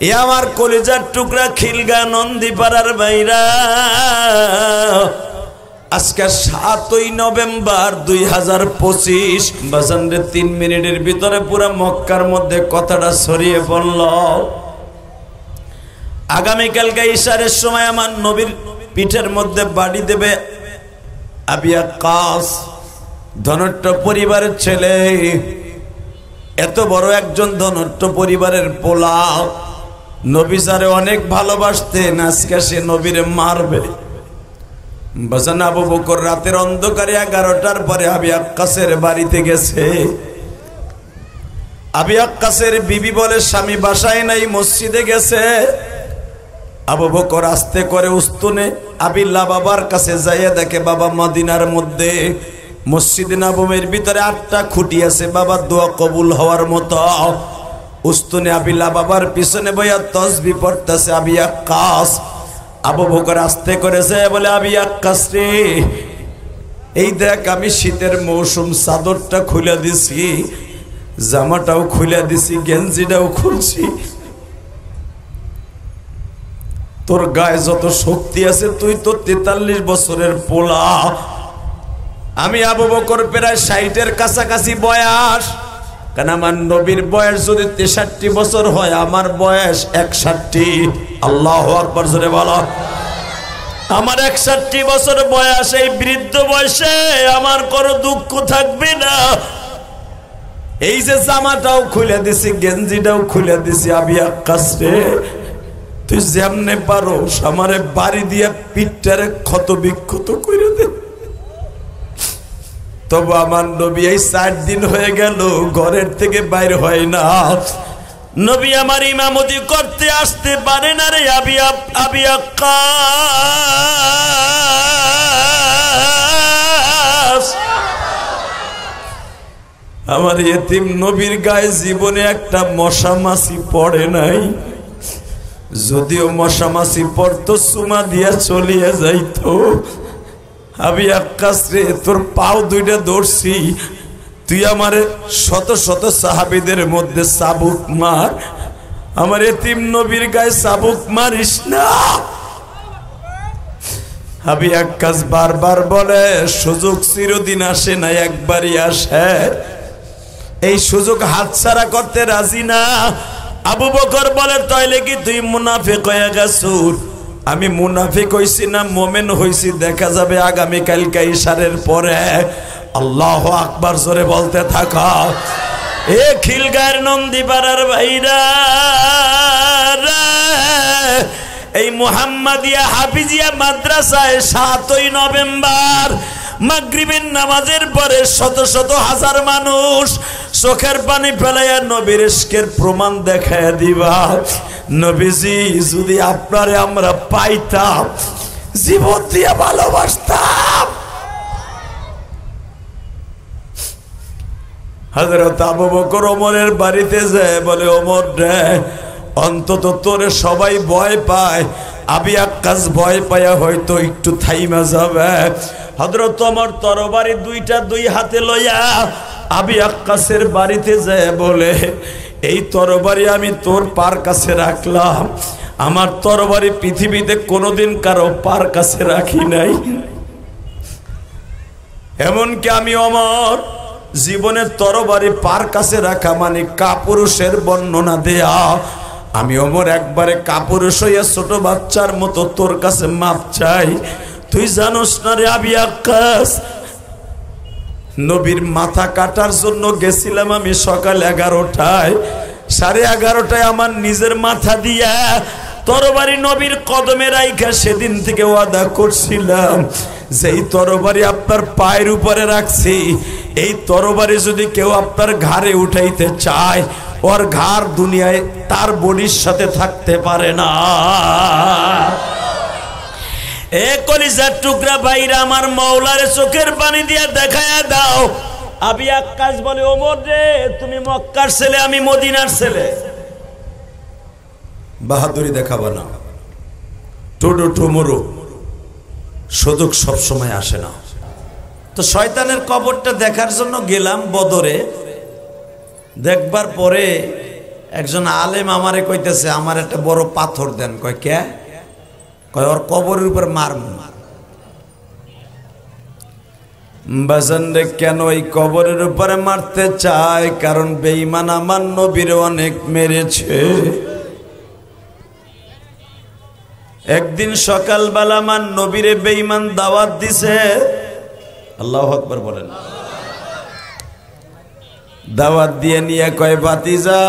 এ আমার কলিজার টুকরা খিলগা নন্দীপাড়ার বাইরা, আজকে 7ই নভেম্বর 2025 বাজানরে 3 মিনিটের ভিতরে পুরা মক্কার মধ্যে কথাটা ছড়িয়ে পড়ল। আগামীকালকে ইশারের সময় আমার নবীর পিঠের মধ্যে বাড়ি দেবে আবু আক্কাস, ধনাঢ্য পরিবারের ছেলে, এত বড় একজন ধনাঢ্য পরিবারের পোলা, নবী যারে অনেক ভালোবাসতেন, আজকে সে নবীরে মারবে। বাজান আবু বকর রাতের অন্ধকারে 11টার পরে আবু আক্কাসের বাড়িতে গেছে। আবু আক্কাসের বিবি বলে স্বামী বাসায় নাই, মসজিদে গেছে। আবু বকর আস্তে করে উস্তুনে আবিল্লা বাবার কাছে যাইয়া দেখে বাবা মদিনার মধ্যে মসজিদ নববীর ভিতরে 8টা খুঁটি আছে, বাবা দোয়া কবুল হওয়ার মতো। উস্তুনে আবিল্লা বাবার পিছনে বইয়া তাসবিহ পড়তেছে আবু আক্কাস। আবু বকর আস্তে করে যায় বলে আবু আক্কাস রে, এই দেখ আমি শীতের মৌসুম, চাদরটা খুলে দিছি, জামাটাও খুলে দিছি, গেঞ্জিটাও খুলছি, তোর গায়ে যত শক্তি আছে, তুই তো 43 বছরের পোলা। আমি আবু বকর প্রায় 60-এর কাছাকাছি বয়স, কারণ আমার নবীর বয়স যদি 63 বছর হয়, আমার বয়স 61। আল্লাহু আকবার জোরে বলো। আমার 61 বছর বয়স, এই বৃদ্ধ বয়সে আমার কোনো দুঃখ থাকবে না। এই যে জামাটাও খুলে দিছি, গেঞ্জিটাও খুলে দিছি, আবু আক্কাস রে, তুই যেমনে পারো আমারে বাড়ি দিয়া পিঠটারে ক্ষত বিক্ষত করে দে। তবু আমার নবী এই 4 দিন হয়ে গেল ঘরের থেকে বাইরে হয় না। নবী আমার ইমামতি করতে আসতে পারে না রে আবু আক্কাস। আমার এতিম নবীর গায়ে জীবনে একটা মশা মাছি পড়ে নাই, যদিও মশা মাছি পড়তো চুমা দিয়া চলিয়ে যাইতো। আবু আক্কাস রে, তোর পাও 2টা ধরছি, তুই আমার শত শত সাহাবীদের মধ্যে চাবুক মার, আমার এতিম নবীর গায়ে চাবুক মারিস না। আবু আক্কাস বারবার বলে সুযোগ চিরদিন আসে না, একবারই আসে, এই সুযোগ হাতছাড়া করতে রাজি না। আবু বকর বলে তাইলে কি তুই মুনাফিক হয়ে গেছুস? আমি মুনাফিক হইছি না মুমিন হইছি দেখা যাবে আগামী কালকে ইশারের পরে। আল্লাহু আকবার জোরে বলতে থাকো। এ খিলগার নন্দীপাড়ার ভাইরা, এই মুহাম্মাদিয়া হাফিজিয়া মাদ্রাসায় 7ই নভেম্বর মাগরিবের নামাজের পরে শত শত হাজার মানুষ চোখের পানি ফেলাইয়া নবীর ইশকের প্রমাণ দেখাইয়া দিবা। নবীজি যদি আপনারে আমরা পাইতাম, জীবন দিয়ে ভালোবাসতাম। হযরত আবু বকর ওমরের বাড়িতে যায় বলে, ওমর রে, অন্তত তোরে সবাই ভয় পায়, আবু আক্কাস ভয় পায়া হয়তো একটু থাইমা যাবে। হযরত ওমর তরবারি 2টা 2 হাতে লইয়া আবু আক্কাসের বাড়িতে যায় বলে, এই তরবারি আমি তোর পার কাছে রাখলাম, আমার তরবারি পৃথিবীতে কোনোদিন কারো পার কাছে রাখি নাই। এমনকি আমি ওমর জীবনের তরবারি পার কাছে রাখা মানে কাপুরুষের বর্ণনা দেয়া। আমি ওমর একবারে কাপুরুষ হইয়া ছোট বাচ্চার মতো তোর কাছে মাপ চাই। তুই জানোস না রে আবু আক্কাস, নবীর মাথা কাটার জন্য গেছিলাম আমি সকাল 11টায়, 11:30টায় আমার নিজের মাথা দিয়া তরবারি নবীর কদমে রাইখা সেদিন থেকে ওয়াদা করছিলাম যে এই তরবারি আপনার পায়ের উপরে রাখছি, এই তরবারি যদি কেউ আপনার ঘাড়ে উঠাইতে চায়, ওর ঘাড় দুনিয়ায় তার বডির সাথে থাকতে পারে না। এ কলিজার টুকরা ভাইরা, আমার মাওলারে চোখের পানি দিয়া দেখায়া দাও। আবু আক্কাস বলে, ওমর রে, তুমি মক্কার ছেলে, আমি মদিনার ছেলে, বাহাদুরি দেখাবা না, টোডো টোমরো, সুযোগ সবসময় আসে না। তো শয়তানের কবরটা দেখার জন্য গেলাম বদরে। দেখবার পরে একজন আলেম আমারে কইতেছে আমার একটা বড় পাথর দেন। কয় কে? কয় ওর কবরের উপর মারমু। বাজান রে, কেন এই কবরের উপরে মারতে চায়? কারণ বেঈমান আমার নবীর অনেক মেরেছে। একদিন সকালবেলা আমার নবীরে বেঈমান দাওয়াত দিছে। আল্লাহু আকবার বলেন। দাওয়াত দিয়ে নিয়ে কয় ভাতিজা,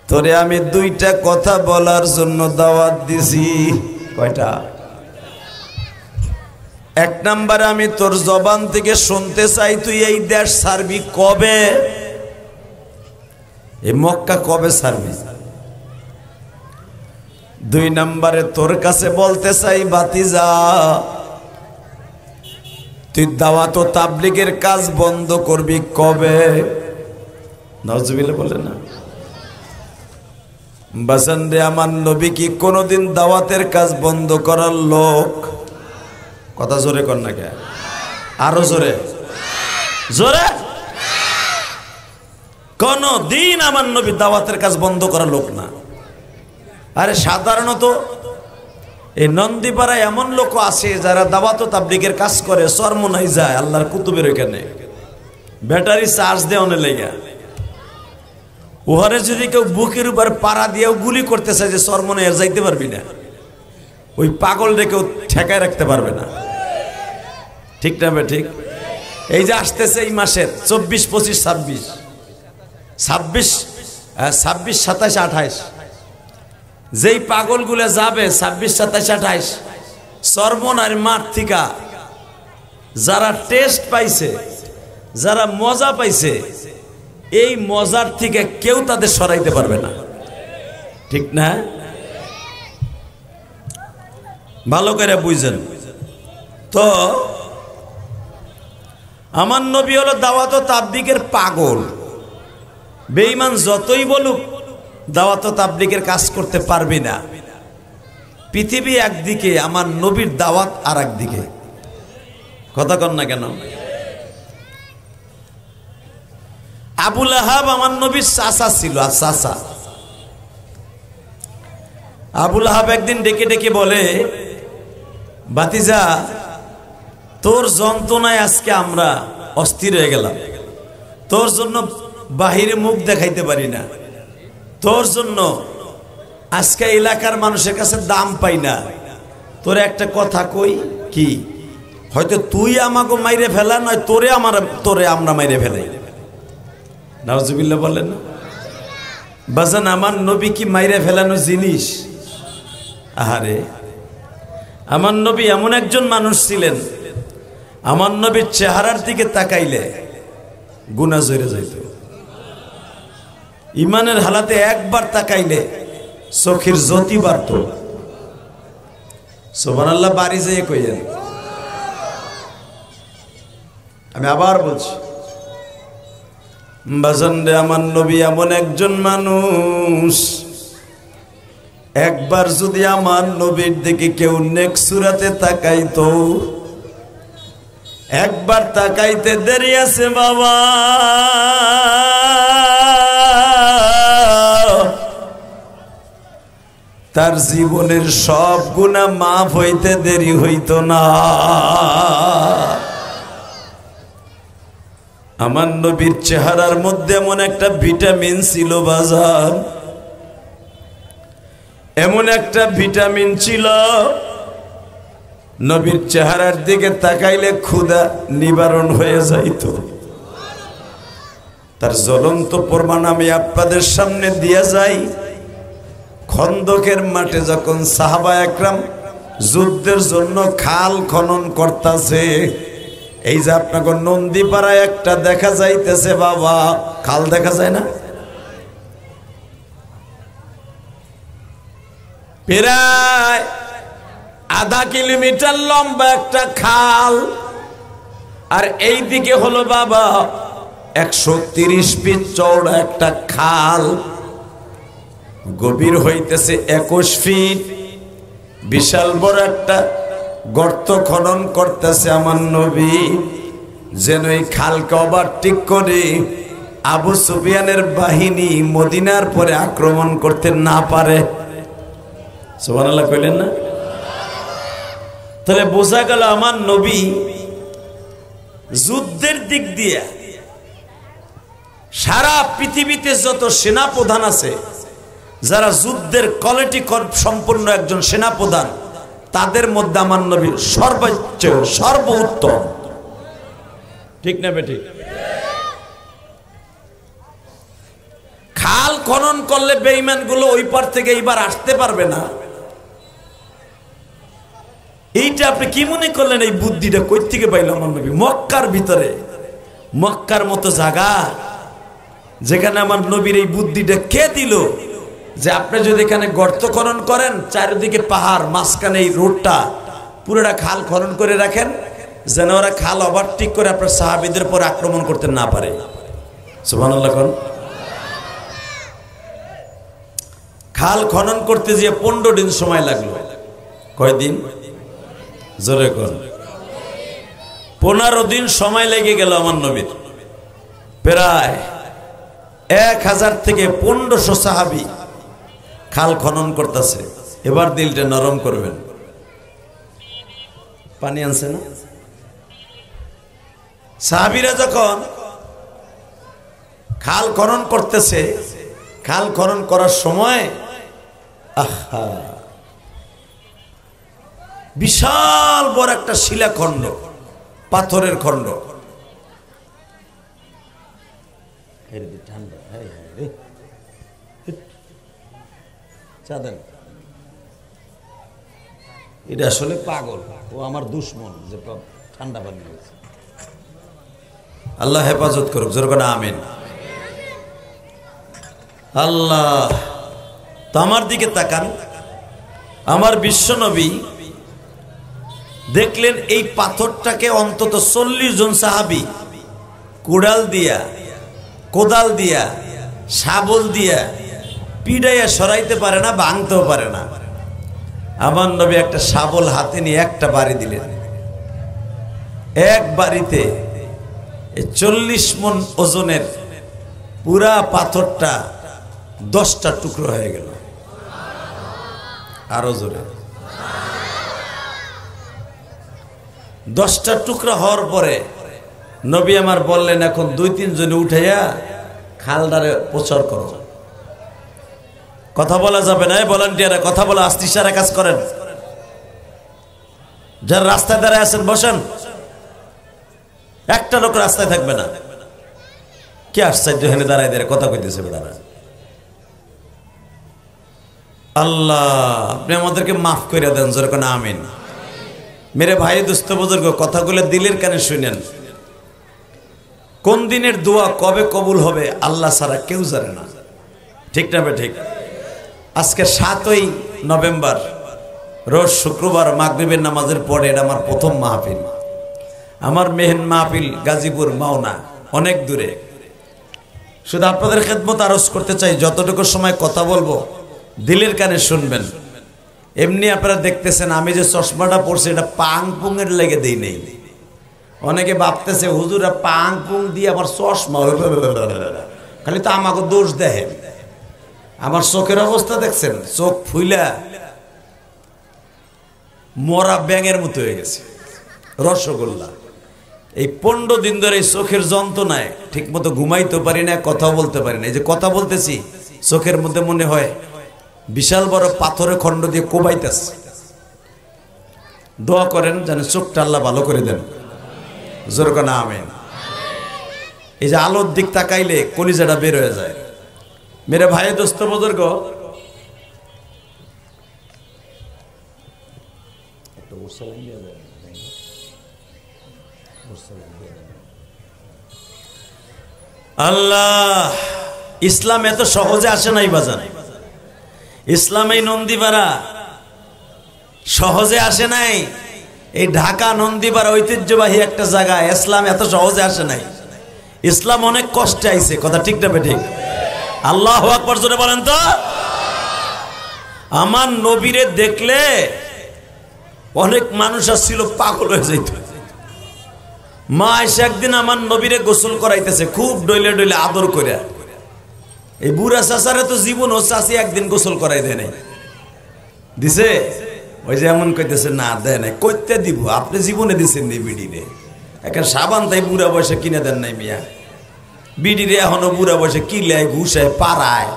তোরে আমি দুইটা কথা বলার জন্য দাওয়াত দিছি। কয়টা? এক নম্বরে আমি তোর জবান থেকে শুনতে চাই তুই এই দেশ ছাড়বি কবে, এই মক্কা কবে ছাড়বি। দুই নম্বরে তোর কাছে বলতে চাই ভাতিজা, তুই দাওয়াত ও তাবলীগের কাজ বন্ধ করবি কবে। নাউজুবিল্লাহ বলে না। বাসান রে, আমার নবী কি কোনোদিন দাওয়াতের কাজ বন্ধ করার লোক? কথা জোরে কর না কে? আরো জোরে জোরে। কোন দিন আমার নবী দাওয়াতের কাজ বন্ধ করার লোক না। আরে সাধারণত এই নন্দীপাড়ায় এমন লোক আছে যারা দাওয়াত ও তাবলীগের কাজ করে, চরমোনাই যায় আল্লাহর কুতুবের ওখানে ব্যাটারি চার্জ দেওয়ানে লেগে। ওহারে যদি কেউ বুকের উপর পাড়া দিয়েও গুলি করতে চায় যে চরমোনাই আর যাইতে পারবি না, ওই পাগল রে কেউ ঠেকায় রাখতে পারবে না। ঠিক না? ঠিক। এই যে আসতেছে এই মাসের 24, 25, 26, 27, 27, 28 যেই পাগলগুলো যাবে 26, 27, 28 চরমোনাইর মাঠ থেকে যারা টেস্ট পাইছে, যারা মজা পাইছে, এই মজার থেকে কেউ তাদের সরাইতে পারবে না। ঠিক না? ভালো করে বুঝেন তো। আমার নবী হলো দাওয়াত ও তাবলীগের পাগল। বেঈমান যতই বলুক দাওয়াত ও তাবলীগের কাজ করতে পারবি না। পৃথিবী একদিকে, আমার নবীর দাওয়াত আর একদিকে। কথা কন না কেন? আবু লাহাব আমার নবীর চাচা ছিল। আর চাচা আবু লাহাব একদিন ডেকে ডেকে বলে, ভাতিজা, তোর যন্ত্রণায় আজকে আমরা অস্থির হয়ে গেলাম। তোর জন্য বাহিরে মুখ দেখাইতে পারি না, তোর জন্য আজকে এলাকার মানুষের কাছে দাম পাই না। তোরে একটা কথা কই, কি? হয়তো তুই আমাকে মাইরে ফেলা, নয় তোরে আমরা মাইরে ফেলাই। নাউজুবিল্লাহ বলেন না। বাজান, আমার নবী কি মাইরে ফেলানো জিনিস? আহারে, আমার নবী এমন একজন মানুষ ছিলেন, আমার নবীর চেহারার দিকে তাকাইলে গুনাহ ঝরে যাইত। ইমানের হালাতে একবার তাকাইলে চোখের জ্যোতি বাড়ত। সুবহানাল্লাহ বাড়ি যেয়ে কইয়েন। আমি আবার বলছি, বাজান রে, আমার নবী এমন একজন মানুষ, একবার যদি আমার নবীর দিকে কেউ নেক সুরাতে তাকাইতো, একবার তাকাইতে দেরি আছে বাবা, তার জীবনের সব গুনাহ মাফ হইতে দেরি হইতো না। আমার নবীর চেহারার মধ্যে এমন একটা ভিটামিন ছিল বাজার, এমন একটা ভিটামিন ছিল, নবীর চেহারার দিকে তাকাইলে ক্ষুধা নিবারণ হয়ে যাইত। তার জ্বলন্ত প্রমাণ আমি আপনাদের সামনে দিয়ে যাই। খন্দকের মাঠে যখন সাহাবা একরাম যুদ্ধের জন্য খাল খনন করতেছে, এই যে আপনাকে নন্দীপাড়ায় একটা দেখা যাইতেছে বাবা, খাল দেখা যায় না? প্রায় আধা কিলোমিটার লম্বা একটা খাল, আর এই দিকে হলো বাবা 130 ফিট চওড়া একটা খাল, গভীর হইতেছে 21 ফিট। বিশাল বড় একটা গর্ত খনন করতেছে আমার নবী। যেন এই খালকে ওভারটেক করে আবু সুফিয়ানের বাহিনী মদিনার পরে আক্রমণ করতে না পারে। সুবহানাল্লাহ কইলেন না? তাহলে বোঝা গেল আমার নবী যুদ্ধের দিক দিয়ে সারা পৃথিবীতে যত সেনা প্রধান আছে, যারা যুদ্ধের কোয়ালিটি সম্পন্ন একজন সেনা প্রধান, তাদের মধ্যে আমার নবী সর্বোচ্চ সর্বোত্তম। ঠিক না বেঠিক? খাল খনন করলে বেঈমান গুলো ওই পার থেকে এইবার আসতে পারবে না। এইটা আপনি কি মনে করলেন? এই বুদ্ধিটা কই থেকে পাইল আমার নবী? মক্কার ভিতরে, মক্কার মতো জায়গা যেখানে আমার নবীর এই বুদ্ধিটা কে দিল যে আপনি যদি এখানে গর্ত খনন করেন, চারিদিকে পাহাড়, মাঝখানে এই রোডটা পুরোটা খাল খনন করে রাখেন, যেন ওরা খাল ওভারটেক করে আপনার সাহাবীদের পর আক্রমণ করতে না পারে। সুবহানাল্লাহ। খাল খনন করতে গিয়ে 15 দিন সময় লাগলো। কয়দিন? জোরে কর। 15 দিন সময় লেগে গেল আমার নবীর। প্রায় 1000 থেকে 1500 সাহাবী খাল খনন করতেছে। এবার দিলটা নরম করবেন। পানি আনছে না? সাহাবীরা যখন খাল খনন করতেছে, খাল খনন করার সময় আহা, বিশাল বড় একটা শিলাখণ্ড, পাথরের খণ্ড। এটা আসলে পাগল, ও আমার দুশ্মন যে ঠান্ডা পানি হয়েছে। আল্লাহ হেফাজত করুক, জোর করে আমিন। আল্লাহ তো আমার দিকে তাকান। আমার বিশ্ব নবী দেখলেন এই পাথরটাকে অন্তত 40 জন সাহাবী কুড়াল দিয়া, কোদাল দিয়া, শাবল দিয়া পিড়াইয়া সরাইতে পারে না, ভাঙতেও পারে না। আমার নবী একটা শাবল হাতে নিয়ে একটা বাড়ি দিলেন। এক বাড়িতে 40 মণ ওজনের পুরা পাথরটা 10টা টুকরো হয়ে গেল। আরো জোরে। 10টা টুকরো হওয়ার পরে নবী আমার বললেন, এখন 2-3 জনে উঠাইয়া খালদারে প্রচার করো। কথা বলা যাবে না, ভলান্টিয়াররা কথা বলা, আস্তে ইশারা কাজ করেন। যারা রাস্তায় দাঁড়ায় আছেন বসেন, একটা লোক রাস্তায় থাকবে না। কি আশ্চর্য, হেনে দাঁড়ায় দাঁড়ায় কথা কইতেছে বেড়ারা। আল্লাহ আপনি আমাদেরকে মাফ করে দেন, যেরকম আমিন। মেরে ভাই দোস্ত বুজুর্গ, কথাগুলো দিলের কানে শুনেন। কোন দিনের দোয়া কবে কবুল হবে আল্লাহ ছাড়া কেউ জানে না। ঠিক না ঠিক? আজকে 7ই নভেম্বর, রোজ শুক্রবার মাগরিবের নামাজের পরে এটা আমার প্রথম মাহফিল। আমার মেহেন মাহফিল গাজীপুর মাওনা, অনেক দূরে। শুধু আপনাদের খেদমত আরজ করতে চাই, যতটুকু সময় কথা বলবো দিলের কানে শুনবেন। এমনি আপনারা দেখতেছেন আমি যে চশমাটা পড়ছি এটা পাং পুংয়ের লেগে দেই নেই। অনেকে ভাবতেছে হুজুরা পাং পুং দিয়ে আমার চশমা, খালি তো আমাকে দোষ দেখেন। আমার চোখের অবস্থা দেখছেন, চোখ ফুইলা মরা ব্যাঙের মতো হয়ে গেছে, রসগোল্লা। এই 15 দিন ধরে এই চোখের যন্ত্রণায় ঠিক মতো ঘুমাইতে পারি না, কথা বলতে পারি না। এই যে কথা বলতেছি চোখের মধ্যে মনে হয় বিশাল বড় পাথরের খণ্ড দিয়ে কোবাইতেছে। দোয়া করেন যেন চোখটা আল্লাহ ভালো করে দেন, জোর করে আমিন। এই যে আলোর দিক তাকাইলে কলিজাটা বের হয়ে যায়। মেরে ভাই দোস্ত বুজুর্গ, আল্লাহ ইসলাম এত সহজে আসে নাই বাজান। ইসলাম এই নন্দীপাড়া সহজে আসে নাই। এই ঢাকা নন্দীপাড়া ঐতিহ্যবাহী একটা জায়গা, ইসলাম এত সহজে আসে নাই। ইসলাম অনেক কষ্টে আইছে, কথা ঠিক না ঠিক? আল্লাহু আকবার জোরে বলেন তো। আমার নবীরে দেখলে অনেক মানুষ আসছিল পাগল হয়ে যাইত। মা এসে একদিন আমার নবীরে গোসল করাইতেছে, খুব ডইলে ডইলে আদর করে। এই বুড়া চাচারে তো জীবন ও চাচি একদিন গোসল করাই দেয় নাই, দিছে? ওই যে এমন কইতেছে, না দেয় নাই। কইতে দিব, আপনি জীবনে দিচ্ছেন নি বিডিরে? একটা সাবান তাই বুড়া বয়সে কিনে দেন নাই মিয়া? বিডিরে এখনো বুড়া বয়সে কিলায় ঘুষায় পাড়ায়,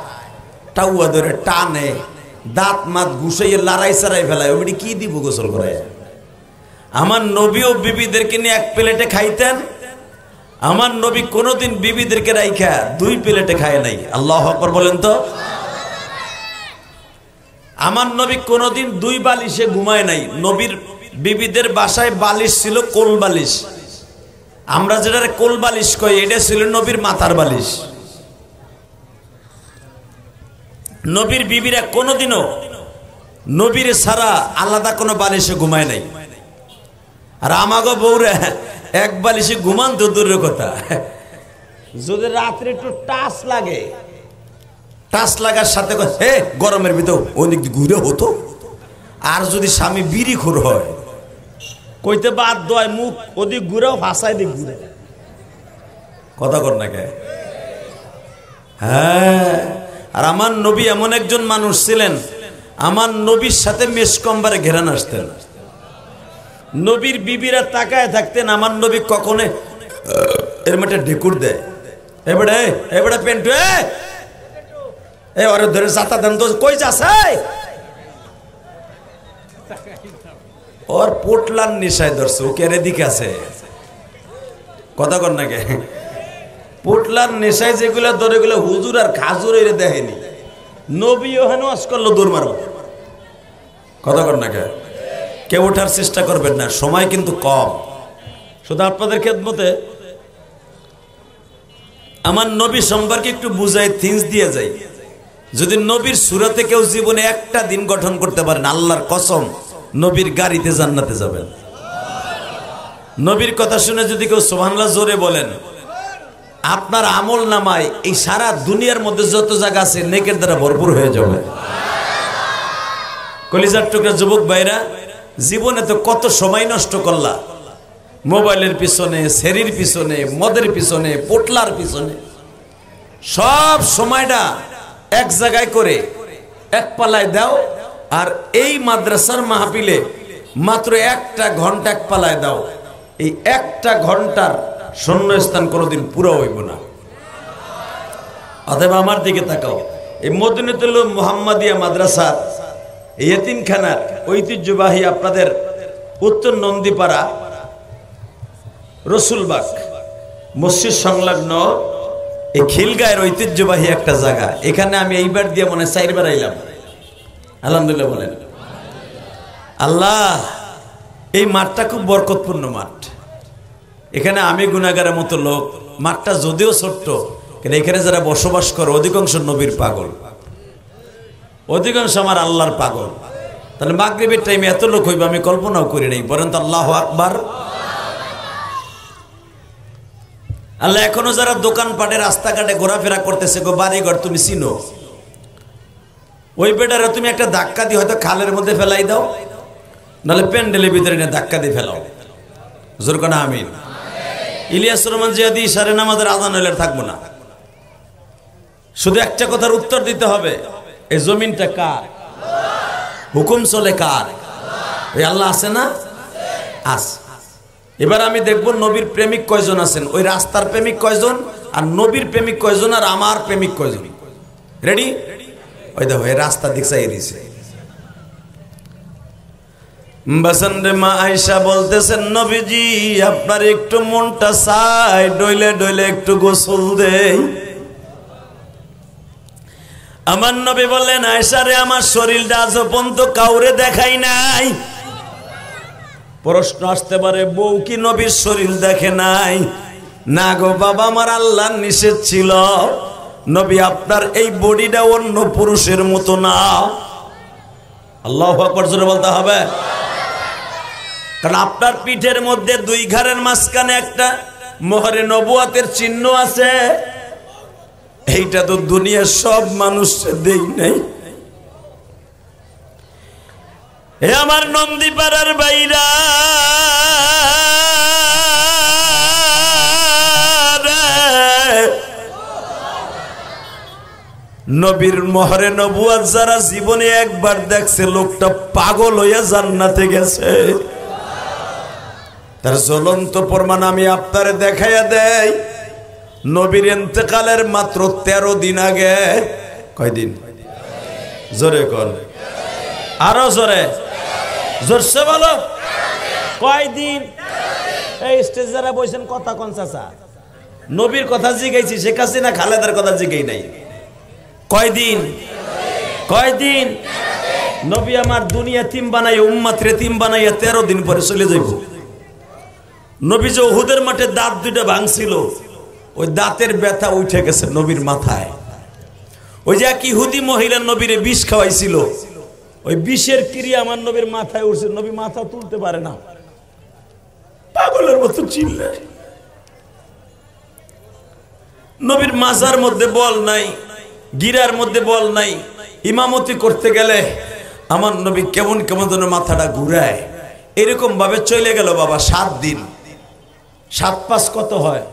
টাউয়া ধরে টানে, দাঁত মাত ঘুষাইয়ে লড়াই চারাই ফেলায়, ওই বিডি কি দিব গোসল করাই? আমার নবী ও বিবিদেরকে নিয়ে এক প্লেটে খাইতেন। আমার নবী কোনোদিন বিবিদেরকে রাইখা 2 প্লেটে খায় নাই। আল্লাহু আকবার বলেন তো। আমার নবী কোনোদিন 2 বালিশে ঘুমায় নাই। নবীর বিবিদের বাসায় বালিশ ছিল কোল বালিশ। আমরা যেটা কোল বালিশ কই, এটা ছিল নবীর মাথার বালিশ। নবীর বিবিরা কোনোদিনও নবীর ছাড়া আলাদা কোনো বালিশে ঘুমায় নাই। আর আমাগো বউরা এক বালিশে ঘুমান তো দূরের কথা, যদি রাত্রে একটু টাচ লাগে, টাচ লাগার সাথে হে গরমের ভিতর ওদিক ঘুরে হতো। আর যদি স্বামী বিড়ি খোর হয়, কইতে বাদ দয় মুখ ওদিক ঘুরেও ভাষায় দিক ঘুরে, কথা কর না কে? হ্যাঁ। আর আমার নবী এমন একজন মানুষ ছিলেন, আমার নবীর সাথে মেসকম্বারে ঘেরান আসতেন। নবীর বিবিরা তাকায় থাকতেন, আমার নবী কখনো এর মধ্যে ঢেকুর দেয়, এবারে এবারে পেন্টু এ ওরে ধরে যাতা দেন তো, কই যাচ্ছে? ওর পোটলার নেশায় ধরছে, ও কেন এদিকে আছে, কথা কর না কে? পোটলার নেশায় যেগুলো ধরে, এগুলো হুজুর আর খাজুর এর দেখেনি। নবী ওখানে ওয়াজ করলো দৌড় মারো, কথা কর না কে? কেউ ওঠার চেষ্টা করবেন না, সময় কিন্তু কম। শুধু আপনাদের খেদমতে আমার নবী সম্পর্কে একটু বুঝাই, থিংস দিয়ে যাই। যদি নবীর সুরাতে কেউ জীবনে একটা দিন গঠন করতে পারেন, আল্লাহর কসম নবীর গাড়িতে জান্নাতে যাবেন। নবীর কথা শুনে যদি কেউ সুবহানাল্লাহ জোরে বলেন, আপনার আমল নামায় এই সারা দুনিয়ার মধ্যে যত জায়গা আছে নেকের দ্বারা ভরপুর হয়ে যাবে। কলিজার টুকরা যুবক ভাইরা, জীবনে তো কত সময় নষ্ট করলা, মোবাইলের পিছনে, সেরির পিছনে, মদের পিছনে, পোটলার পিছনে। সব সময়টা এক জায়গায় করে এক পালায় দাও, আর এই মাদ্রাসার মাহফিলে মাত্র 1টা ঘন্টা এক পালায় দাও। এই 1টা ঘন্টার শূন্যস্থান কোনোদিন পুরো হইব না। অতএব আমার দিকে তাকাও, এই মদিনাতুল মুহাম্মাদিয়া মাদ্রাসার এই এতিমখানার ঐতিহ্যবাহী আপনাদের উত্তর নন্দীপাড়া রসুলবাগ মসজিদ সংলগ্ন এই খিলগাঁয়ের ঐতিহ্যবাহী একটা জায়গা। এখানে আমি এইবার দিয়ে মনে 4 বার আইলাম। আলহামদুলিল্লাহ বলেন। আল্লাহ, এই মাঠটা খুব বরকতপূর্ণ মাঠ। এখানে আমি গুনাহগারের মতো লোক, মাঠটা যদিও ছোট্ট, কিন্তু এখানে যারা বসবাস করে অধিকাংশ নবীর পাগল, অধিকাংশ আমার আল্লাহর পাগল। তাহলে মাগরিবের টাইমে এত লোক হইবে আমি কল্পনাও করি নাই। বলেন তো আল্লাহু আকবার। আল্লাহ, এখনো যারা দোকানপাটে রাস্তাঘাটে ঘোরাফেরা করতেছে, গো বাড়িঘর তুমি চিনো, ওই বেটারে তুমি একটা ধাক্কা দিয়ে হয়তো খালের মধ্যে ফেলাই দাও, নাহলে প্যান্ডেলের ভিতরে নিয়ে ধাক্কা দিয়ে ফেলাও। জোর কোনা আমিন। ইলিয়াস রহমান জিয়াদি ইশারে নামাজের আযান হইলে থাকবো না। শুধু একটা কথার উত্তর দিতে হবে, এই জমিনটা কার? হুকুম চলে কার? ওই আল্লাহ আছে না? আছে। এবার আমি দেখবো নবীর প্রেমিক কয়জন আছেন, ওই রাস্তার প্রেমিক কয়জন, আর নবীর প্রেমিক কয়জন, আর আমার প্রেমিক কয়জন। রেডি? ওই দেখো এই রাস্তার দিক চাইয়ে দিছে। বাসন্দে মা আয়েশা বলতেছেন, নবীজি আপনার একটু মনটা চাই, ডইলে ডইলে একটু গোসল দেই। আমার নবী বললেন, আয়েশা রে, আমার শরীরটা আজ পর্যন্ত কাউরে দেখাই নাই। প্রশ্ন আসতে পারে, বউ কি নবীর শরীর দেখে নাই? না গো বাবা, আমার আল্লাহর নিষেধ ছিল, নবী আপনার এই বডিটা অন্য পুরুষের মতো না। আল্লাহু আকবার জোরে বলতে হবে, কারণ আপনার পিঠের মধ্যে 2 ঘাড়ের মাঝখানে একটা মোহরে নবুয়াতের চিহ্ন আছে। এইটা তো দুনিয়ার সব মানুষ দেই নাই। এ আমার নন্দীপাড়ার বাইরা, নবীর মোহরে নবুয়ত যারা জীবনে একবার দেখছে লোকটা পাগল হইয়া জান্নাতে গেছে। তার জ্বলন্ত প্রমাণ আমি আপনারে দেখাইয়া দেই। নবীর ইন্তেকালের মাত্র 13 দিন আগে, কয়দিন? জোরে কোন, আরো জোরে, জোরসে বলো, কয়দিন? এই স্টেজ যারা বসেন কথা কোন চাচা, নবীর কথা জিগাইছি, শেখ হাসিনা খালেদার কথা জিগাই নাই। কয়দিন? কয়দিন? নবী আমার দুনিয়া তিম বানাই উম্মাত রে তিম বানাইয়া 13 দিন পরে চলে যাইব। নবী যে উহুদের মাঠে দাঁত দুইটা ভাঙছিল, ওই দাঁতের ব্যথা উঠে গেছে নবীর মাথায়। ওই যে এক ইহুদি মহিলা নবীরে বিষ খাওয়াইছিল, ওই বিষের ক্রিয়া আমার নবীর মাথায় উঠছে। নবী মাথা তুলতে পারে না, পাগলের মতো চিল্লায়। নবীর মাজার মধ্যে বল নাই, গিরার মধ্যে বল নাই। ইমামতি করতে গেলে আমার নবী কেমন কেমন যেন মাথাটা ঘুরায়। এরকম ভাবে চলে গেল বাবা 7 দিন। 7 5 কত হয়?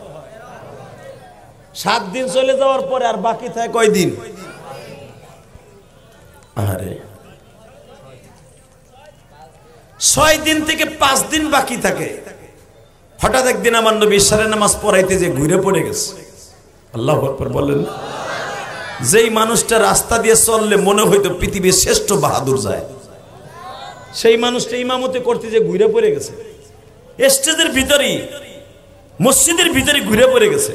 7 দিন চলে যাওয়ার পরে আর বাকি থাকে কয়দিন? আরে 6 দিন থেকে 5 দিন বাকি থাকে। হঠাৎ একদিন আমার নবী ইশারের নামাজ পড়াইতে যে ঘুরে পড়ে গেছে। আল্লাহু আকবার বলেন। যেই মানুষটা রাস্তা দিয়ে চললে মনে হইতো পৃথিবীর শ্রেষ্ঠ বাহাদুর যায়, সেই মানুষটা ইমামতি করতে যে ঘুরে পড়ে গেছে। স্টেজের ভিতরে, মসজিদের ভিতরে ঘুরে পড়ে গেছে।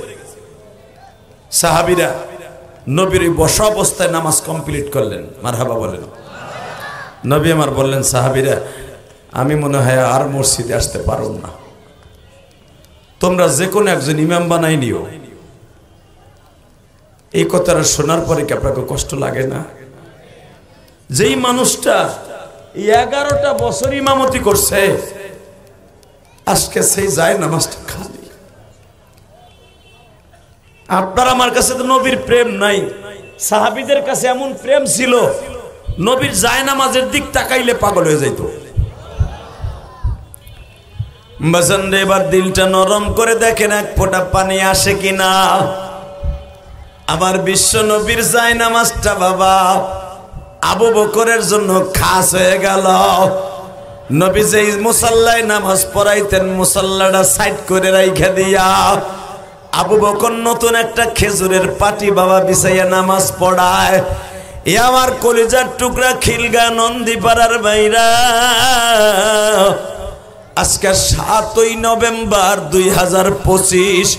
সাহাবীরা নবীর বসা অবস্থায় নামাজ কমপ্লিট করলেন। মারহাবা বলেন। নবী আমার বললেন, সাহাবীরা আমি মনে হয় আর মসজিদে আসতে পারব না, তোমরা যে কোনো একজন ইমাম বানাই নিও। এই কথাটা শোনার পরে কি আপনাকে কষ্ট লাগে না? যেই মানুষটা 11টা বছর ইমামতি করছে, আজকে সেই যায় নামাজটা খালি। আপনার আমার কাছে তো নবীর প্রেম নাই, সাহাবীদের কাছে এমন প্রেম ছিল, নবীর যায় নামাজের দিক তাকাইলে পাগল হয়ে যাইত। বাজান এবার দিলটা নরম করে দেখেন এক ফোঁটা পানি আসে কিনা। আমার বিশ্ব নবীর যায় নামাজটা বাবা আবু বকরের জন্য খাস হয়ে গেল। নবী যেই মুসাল্লায় নামাজ পড়াইতেন, মুসাল্লাটা সাইড করে রাইখা দিয়া আবু বকর নতুন একটা খেজুরের পাটি বাবা বিছাইয়া নামাজ পড়ায়। এ আমার কলিজার টুকরা খিলগা নন্দীপাড়ার বাইরা, আজকে 7ই নভেম্বর 2025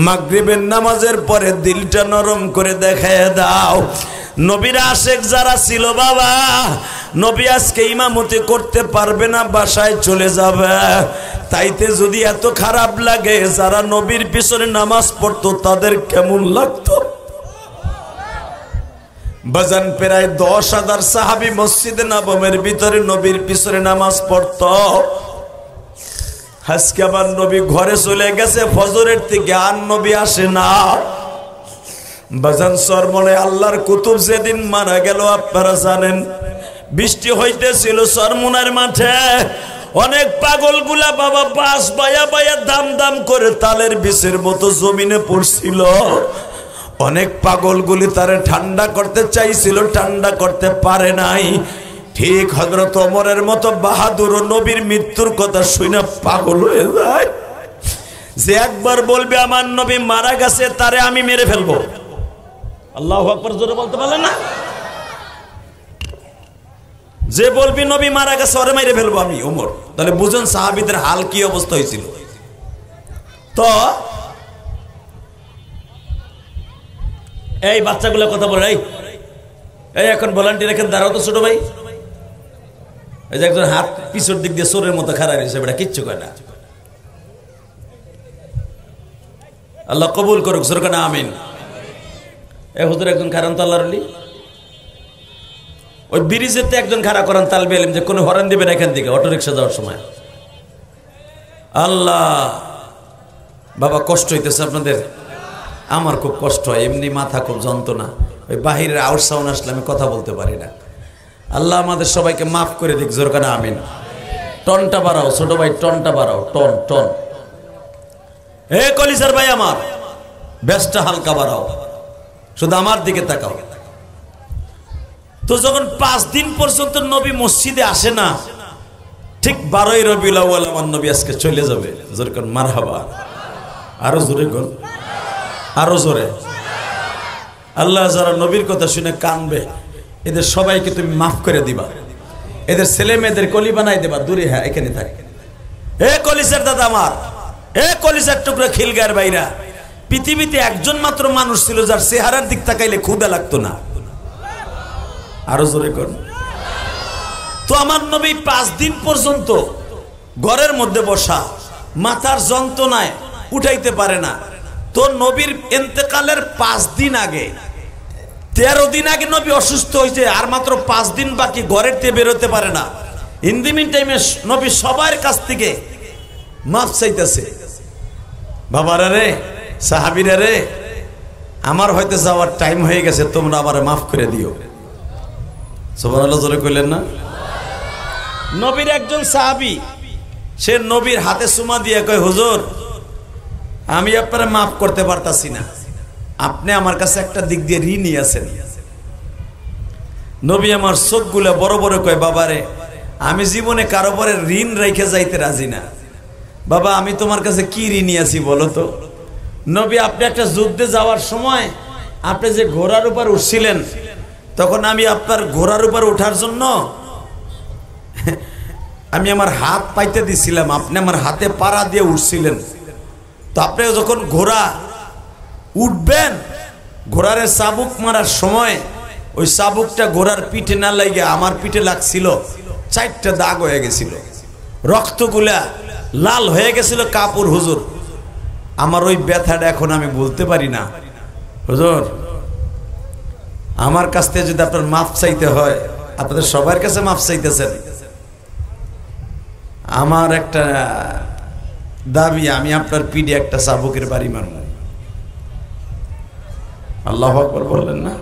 মাগরিবের নামাজের পরে দিলটা নরম করে দেখায় দাও। নবীর আশেক যারা ছিল বাবা, নবী আজকে ইমামতি করতে পারবে না, বাসায় চলে যাবে। তাইতে যদি এত খারাপ লাগে, যারা নবীর পিছনে নামাজ পড়তো তাদের কেমন লাগতো? বাজান প্রায় 10,000 সাহাবী মসজিদে নববীর ভিতরে নবীর পিছনে নামাজ পড়তো। আজকে আমার নবী ঘরে চলে গেছে ফজরের থেকে, আর নবী আসে না। বাজান সরমনে আল্লাহর কুতুব যেদিন মারা গেল আপনারা জানেন, বৃষ্টি হইতেছিল সরমনের মাঠে। অনেক পাগল গুলা বাবা বাস বায়া বায়া দাম দাম করে তালের বিষের মতো জমিনে পড়ছিল। অনেক পাগলগুলি তারে ঠান্ডা করতে চাইছিল, ঠান্ডা করতে পারে নাই। ঠিক হযরত ওমরের মতো বাহাদুর নবীর মৃত্যুর কথা শুনে পাগল হয়ে যায়। যে একবার বলবে আমার নবী মারা গেছে, তারে আমি মেরে ফেলবো। আল্লাহু আকবার জোরে বলতে পারলেন না? যে বলবি নবী মারা গেছে ওরে মেরে ফেলবো আমি ওমর। তাহলে বুঝুন সাহাবীদের হাল কি অবস্থা হয়েছিল। তো এই বাচ্চাগুলো কথা বলে, এই এখন ভলান্টিয়ার এখানে দাঁড়াও তো ছোট ভাই। এই যে একজন হাত পিছর দিক দিয়ে চোরের মতো খাড়া রয়েছে, বেটা কিচ্ছু কয় না। আল্লাহ কবুল করুক, সরকার আমিন। এই হুজুর একজন খারান তো আল্লাহর ওলি, ওই ব্রিজেতে একজন খাড়া করান তালবে এলেম যে কোনো হরান দিবেন এখান থেকে অটো রিক্সা যাওয়ার সময়। আল্লাহ বাবা কষ্ট হইতেছে আপনাদের, আমার খুব কষ্ট হয়, এমনি মাথা খুব যন্ত্রণা। ওই বাহিরের আউট সাউন্ড আসলে আমি কথা বলতে পারি না। আল্লাহ আমাদের সবাইকে মাফ করে দিক, জোরকার আমিন। টনটা বাড়াও ছোট ভাই, টনটা বাড়াও, টন টন। হে কলিজার ভাই আমার, বেশটা হালকা বাড়াও, শুধু আমার দিকে তাকাও। তো যখন 5 দিন পর্যন্ত নবী মসজিদে আসে না, ঠিক 12ই রবিউল আউয়াল আমার নবী আজকে চলে যাবে। জোরে কোন মারহাবা, আরো জোরে কোন, আরো জোরে। আল্লাহ যারা নবীর কথা শুনে কানবে এদের সবাইকে তুমি মাফ করে দিবা, এদের ছেলে মেয়েদের কলি বানাই দেবা, দূরে হ্যাঁ এখানে থাকে। এ কলিজার দাদা আমার, এ কলিজার টুকরা খিলগার ভাইরা, পৃথিবীতে একজন মাত্র মানুষ ছিল যার চেহারার দিক তাকাইলে ক্ষুধা লাগতো না। আরো জোরে কর। তো আমার নবী 5 দিন পর্যন্ত ঘরের মধ্যে বসা, মাথার যন্ত্রণায় উঠাইতে পারে না। তো নবীর ইন্তেকালের 5 দিন আগে, 13 দিন আগে নবী অসুস্থ হয়েছে, আর মাত্র 5 দিন বাকি, ঘরের থেকে বেরোতে পারে না। ইন দি মিন টাইমে নবী সবার কাছ থেকে মাফ চাইতেছে। বাবারা রে, সাহাবীরা রে, আমার হয়তো যাওয়ার টাইম হয়ে গেছে, তোমরা আমারে মাফ করে দিও। সুবহানাল্লাহ জোরে কইলেন না? নবীর একজন সাহাবী, সে নবীর হাতে চুমা দিয়ে কয়, হুজুর আমি আপনারা মাফ করতে পারতাছি না, আপনি আমার কাছে একটা দিক দিয়ে ঋণী আছেন। নবী আমার চোখগুলা বড় বড় কয়, বাবারে আমি জীবনে কারো পরে ঋণ রেখে যাইতে রাজি না। বাবা আমি তোমার কাছে কি ঋণী আছি বলো তো? নবী আপনি একটা যুদ্ধে যাওয়ার সময় আপনি যে ঘোড়ার উপর উঠছিলেন, তখন আমি আপনার ঘোড়ার উপর ওঠার জন্য আমি আমার হাত পাইতে দিছিলাম, আপনি আমার হাতে পাড়া দিয়ে উঠছিলেন। তো আপনি যখন ঘোড়া উঠবেন, ঘোড়ার চাবুক মারার সময় ওই চাবুকটা ঘোড়ার পিঠে না লাগে আমার পিঠে লাগছিল, 4টা দাগ হয়ে গেছিল, রক্তগুলা লাল হয়ে গেছিল কাপড়। হুজুর আমার ওই ব্যথাটা এখন আমি বলতে পারি না। হুজুর আমার কাছ থেকে যদি আপনার মাফ চাইতে হয়, আপনাদের সবার কাছে মাফ চাইতেছেন, আমার একটা দাবি, আমি আপনার পিঠে একটা চাবুকের বাড়ি মারব। আল্লাহু আকবার বললেন না?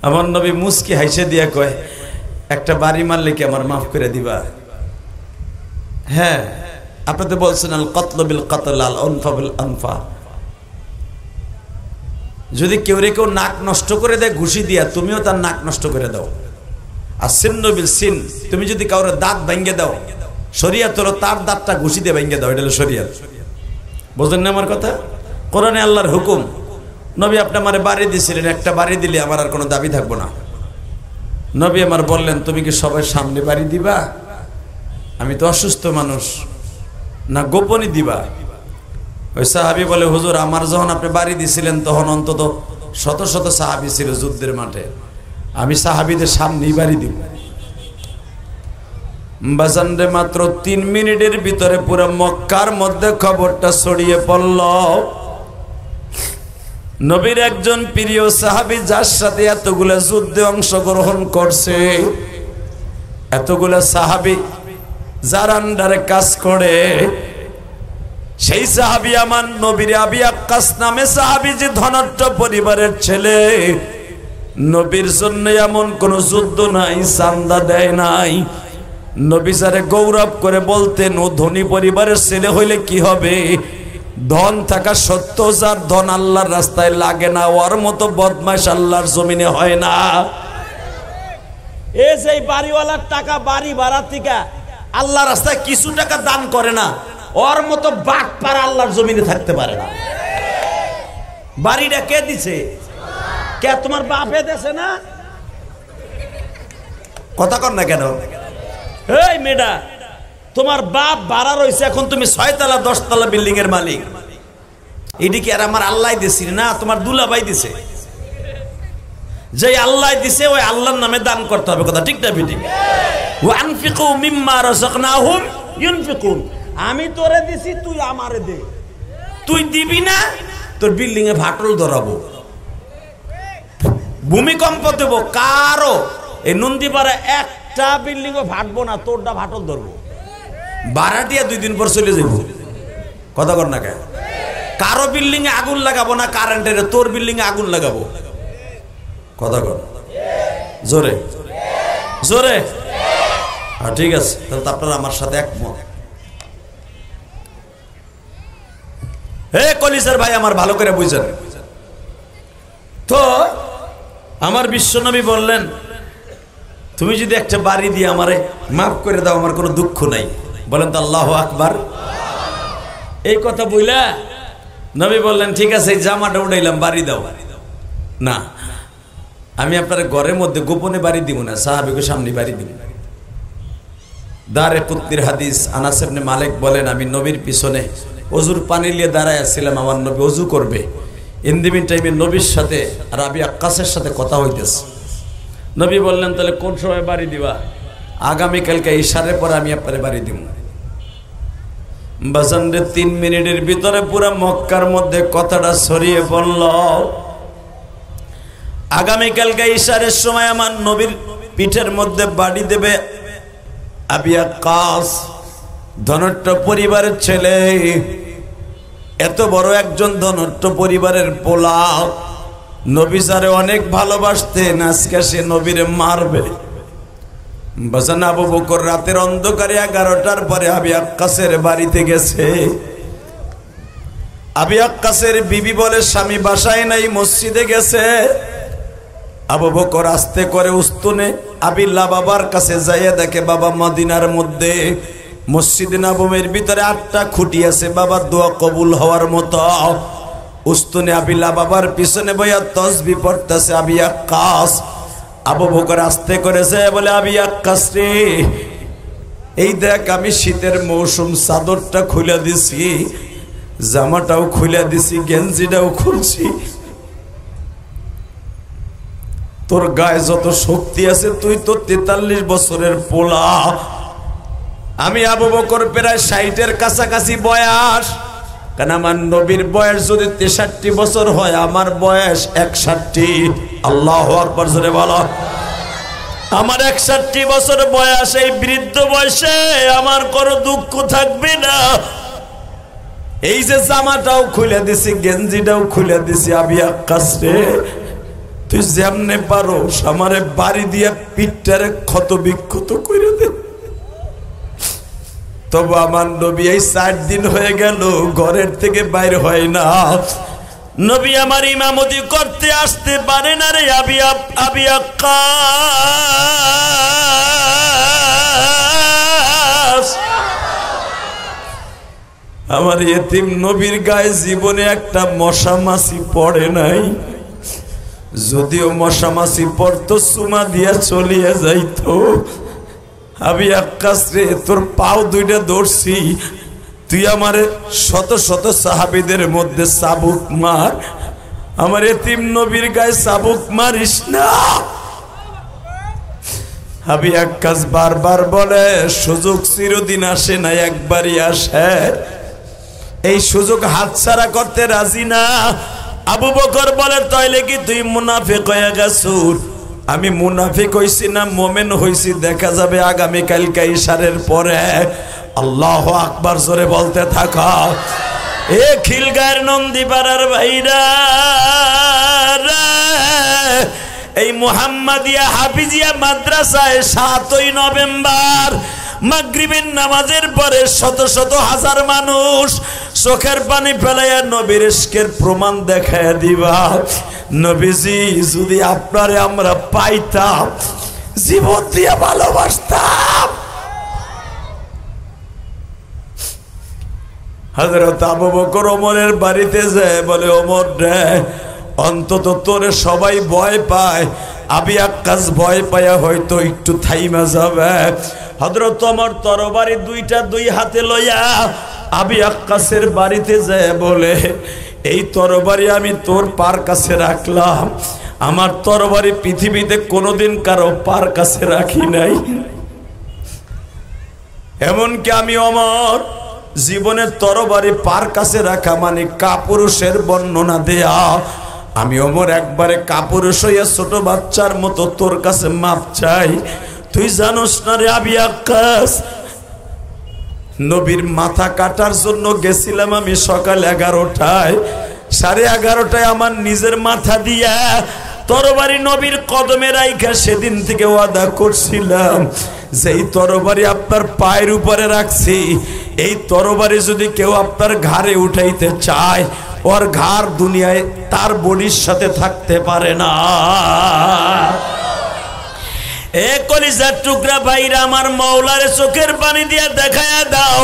আমার নবী মুস্কি হাইসে দিয়া কয়, একটা বাড়ি মারলে কি আমার মাফ করে দিবা? হ্যাঁ, আপনি তো বলছেন আল কতল বিল কতল আল আনফা বিল আনফা। যদি কেউ নাক নষ্ট করে দেয় ঘুষি দিয়া, তুমিও তার নাক নষ্ট করে দাও। আর সিন্ন বিল সিন, তুমি যদি কাউরে দাঁত ভেঙে দাও, শরিয়াত হলো তার দাঁতটা ঘুষি দিয়ে ভেঙে দাও, এটা হলো শরিয়াত। বুঝলেন না আমার কথা? কোরআনে আল্লাহর হুকুম। নবী আপনি আমার বাড়ি দিয়েছিলেন, একটা বাড়ি দিলে আমার আর কোনো দাবি থাকবো না। নবী আমার বললেন, তুমি কি সবার সামনে বাড়ি দিবা? আমি তো অসুস্থ মানুষ, না গোপনে দিবা? ওই সাহাবী বলে, হুজুর আমার যখন আপনি বাড়ি দিছিলেন তখন অন্তত শত শত সাহাবী ছিল যুদ্ধের মাঠে, আমি সাহাবীদের সামনেই বাড়ি দিব। বাজানরে মাত্র 3 মিনিটের ভিতরে পুরো মক্কার মধ্যে খবরটা ছড়িয়ে পড়ল। নবীর একজন প্রিয় সাহাবী, যার সাথে এতগুলা যুদ্ধে অংশগ্রহণ করছে, এতগুলা সাহাবী যার আন্ডারে কাজ করে, সেই সাহাবী আমার নবীর আবি আক্কাস নামে সাহাবী, যে ধনাঢ্য পরিবারের ছেলে, নবীর জন্য এমন কোন যুদ্ধ নাই চান্দা দেয় নাই। নবী যারে গৌরব করে বলতেন, ও ধনী পরিবারের ছেলে হইলে কি হবে, ধন থাকা সত্ত্বেও যার ধন আল্লাহর রাস্তায় লাগে না, ওর মতো বদমাশ আল্লাহর জমিনে হয় না। এই যে বাড়িওয়ালার টাকা বাড়ি ভাড়া থেকে আল্লাহর রাস্তায় কিছু টাকা দান করে না, ওর মতো বাটপাড়া আল্লাহর জমিনে থাকতে পারে না। বাড়িটা কে দিছে? কে? তোমার বাপে দেছে না? কথা কর না কেন? এই মেয়েটা, তোমার বাপ ভাড়া রয়েছে, এখন তুমি 6 তলা 10 তলা বিল্ডিং এর মালিক। এদিকে আর আমার আল্লাহ দিছি না, তোমার দুলাভাই দিছে। যে আল্লাহ দিছে ওই আল্লাহর নামে দান করতে হবে। কথা ঠিক না বেটি? ওয়া আনফিকু মিম্মা রাযাকনাহুম ইউনফিকুন। আমি তোরে দিছি, তুই আমারে দে। তুই দিবি না, তোর বিল্ডিং এ ফাটল ধরাবো, ভূমিকম্প দেব। কারো এই নন্দীপাড়া একটা বিল্ডিং ও ফাটবো না, তোরটা ফাটল ধরবো। ভাড়াটিয়া 2 দিন পর চলে যাবো। কথা কর না কে? কারো বিল্ডিং এ আগুন লাগাবো না কারেন্টের, তোর বিল্ডিং এ আগুন লাগাবো। কথা কর জোরে জোরে। ঠিক আছে, তাহলে আপনারা আমার সাথে একমত। হে কলিজার ভাই আমার, ভালো করে বুঝেন তো। আমার বিশ্বনবী বললেন, তুমি যদি একটা বাড়ি দিয়ে আমারে মাফ করে দাও, আমার কোনো দুঃখ নাই। বলেন তো আল্লাহু আকবার। এই কথা বইলা নবী বললেন, ঠিক আছে এই জামাটা উঠাইলাম, বাড়ি দাও। না, আমি আপনার ঘরের মধ্যে গোপনে বাড়ি দিব না, সাহাবীকে সামনে বাড়ি দিব। দারে কুত্তির হাদিস, আনাস ইবনে মালিক বলেন, আমি নবীর পিছনে ওযুর পানি নিয়ে দাঁড়ায় ছিলাম, আমার নবী ওযু করবে। ইন দি মিন টাইমে নবীর সাথে রাবি আক্কাসের সাথে কথা হইতেছে। নবী বললেন, তাহলে কোন সময় বাড়ি দিবা? আগামীকালকে ইশারের পর আমি আপনারে বাড়ি দিব। বাজানরে 3 মিনিটের ভিতরে পুরা মক্কার মধ্যে কথাটা ছড়িয়ে পড়ল। আগামীকালকে ইশারের সময় আমার নবীর পিঠের মধ্যে বাড়ি দেবে আবি আক্কাস, ধনট্ট পরিবারের ছেলে, এত বড় একজন ধনট্ট পরিবারের পোলা। নবী যারে অনেক ভালোবাসতেন, আজকে সে নবীরে মারবে। বাজান আবু বকর রাতের অন্ধকারে 11টার পরে আবি আক্কাসের বাড়িতে গেছে। আবি আক্কাসের বিবি বলে, স্বামী বাসায় নাই, মসজিদে গেছে। আবু বকর আস্তে করে উস্তুনে আবিল্লাহ বাবার কাছে যাইয়া দেখে, বাবা মদিনার মধ্যে মসজিদে নববীর ভিতরে 8টা খুঁটি আছে, বাবা দোয়া কবুল হওয়ার মতো। উস্তুনে আবিল্লাহ বাবার পিছনে বইয়া তাসবিহ পড়তেছে আবি আক্কাস। আবু বকর আস্তে করেছে বলে, আবি আক্কাস রে, এই দেখ আমি শীতের মৌসুম, চাদরটা খুলে দিছি, জামাটাও খুলে দিছি, গেঞ্জিটাও খুলছি, তোর গায়ে যত শক্তি আছে, তুই তো 43 বছরের পোলা। আমি আবু বকর প্রায় 60-এর কাছাকাছি বয়স, কারণ আমার নবীর বয়স যদি 63 বছর হয়, আমার বয়স 61। আল্লাহু আকবার জোরে বলো। আমার 61 বছর বয়স, এই বৃদ্ধ বয়সে আমার কোনো দুঃখ থাকবে না। এই যে জামাটাও খুলে দিছি, গেঞ্জিটাও খুলে দিছি, আবি আক্কাস রে, তুই যেমনে পারো আমারে বাড়ি দিয়া পিঠটারে ক্ষত বিক্ষত করে দে। তবে আমার নবী এই 4 দিন হয়ে গেল ঘরের থেকে বাইরে হয় না। নবী আমার ইমামতি করতে আসতে পারে না রে আবি আক্কাস। আমার ইতিম নবীর গায়ে জীবনে একটা মশা মাছি পড়ে নাই, যদিও মশা মাছি পড়তো চুমা দিয়া চলিয়ে যাইতো। আবি আক্কাস রে, তোর পাও 2টা ধরছি, তুই আমার শত শত সাহাবীদের মধ্যে চাবুক মার, আমার এতিম নবীর গায়ে চাবুক মারিস না। আবি আক্কাস বারবার বলে, সুযোগ চিরদিন আসে না, একবারই আসে, এই সুযোগ হাতছাড়া করতে রাজি না। আবু বকর বলে, তাইলে কি তুই মুনাফিক হয়ে গেছুর? আমি মুনাফিক হইছি না মোমেন হইছি দেখা যাবে আগামীকালকে ইশারের পরে। আল্লাহু আকবার জোরে বলতে থাকা। এ খিলগায়ের নন্দীপাড়ার ভাইরা, এই মুহাম্মাদিয়া হাফিজিয়া মাদ্রাসায় 7ই নভেম্বর মাগরিবের নামাজের পরে শত শত হাজার মানুষ চোখের পানি ফেলাইয়া নবীর ইশকের প্রমাণ দেখাইয়া দিবা। নবীজি যদি আপনারে আমরা পাইতাম, জীবন দিয়ে ভালোবাসতাম। হযরত আবু বকর ওমরের বাড়িতে যায়, বলে, ওমর রে, অন্তত তোরে সবাই ভয় পায়, আবি আক্কাস ভয় পায়া হয়তো একটু থাইমা যাবে। হযরত ওমর তরবারি 2টা 2 হাতে লইয়া আবি আক্কাসের বাড়িতে যায়, বলে, এই তরবারি আমি তোর পার কাছে রাখলাম, আমার তরবারি পৃথিবীতে কোনোদিন কারো পার কাছে রাখি নাই। এমনকি আমি ওমর জীবনের তরবারি পার কাছে রাখা মানে কাপুরুষের বর্ণনা দেয়া। আমি ওমর একবারে কাপুরুষ হইয়া ছোট বাচ্চার মতো তোর কাছে মাপ চাই। তুই জানোস না রে আবি আক্কাস, নবীর মাথা কাটার জন্য গেছিলাম আমি সকাল 11টায়, 11:30টায় আমার নিজের মাথা দিয়া তরবারি নবীর কদমে রাইখা সেদিন থেকে ওয়াদা করছিলাম, যেই তরবারি আপনার পায়ের উপরে রাখছি, এই তরবারি যদি কেউ আপনার ঘাড়ে উঠাইতে চায়, ওর ঘাড় দুনিয়ায় তার বডির সাথে থাকতে পারে না। এ কলিজার টুকরা ভাইরা আমার, মাওলারে চোখের পানি দিয়া দেখায়া দাও।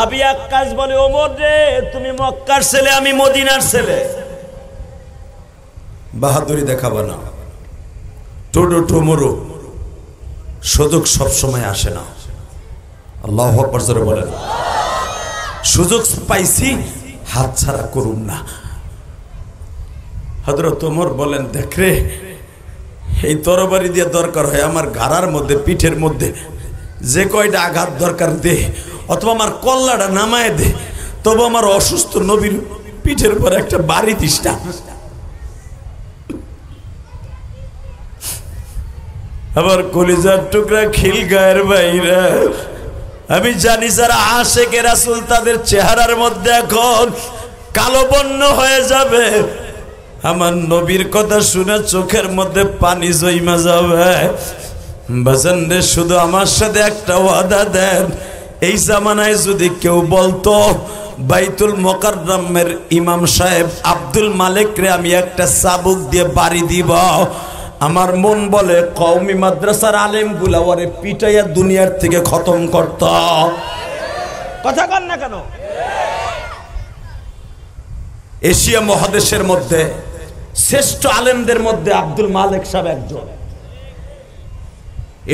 আবি আক্কাস বলে, ওমর রে, তুমি মক্কার ছেলে, আমি মদিনার ছেলে, বাহাদুরি দেখাবো না, টোডো টোমরো, সুযোগ সবসময় আসে না। আল্লাহু আকবার জোরে বলেন। সুযোগ পাইছি, হাতছাড়া করুন না। হযরত ওমর বলেন, দেখ রে, এই তরবারি দিয়ে দরকার হয় আমার ঘাড়ার মধ্যে, পিঠের মধ্যে যে কয়টা আঘাত দরকার দে, অথবা আমার কল্লাটা নামায় দে, তবু আমার অসুস্থ নবীর পিঠের পর একটা বাড়ি দিস না। আবার কলিজার টুকরা খিল গায়ের বাইরা, আমি জানি যারা আশেকে রাসূল তাদের চেহারার মধ্যে এখন কালো বর্ণ হয়ে যাবে। আমার নবীর কথা শুনে চোখের মধ্যে পানি জমা যাবে। বাজান রে, শুধু আমার সাথে একটা ওয়াদা দেন, এই জামানায় যদি কেউ বলতো বাইতুল মুকাররমের ইমাম সাহেব আব্দুল মালিক রে আমি একটা চাবুক দিয়ে বাড়ি দিব, আমার মন বলে কওমি মাদ্রাসার আলেমগুলা ওরে পিটাইয়া দুনিয়ার থেকে খতম করত। কথা কন না কেন? এশিয়া মহাদেশের মধ্যে শ্রেষ্ঠ আলেমদের মধ্যে আব্দুল মালিক সাহেব একজন।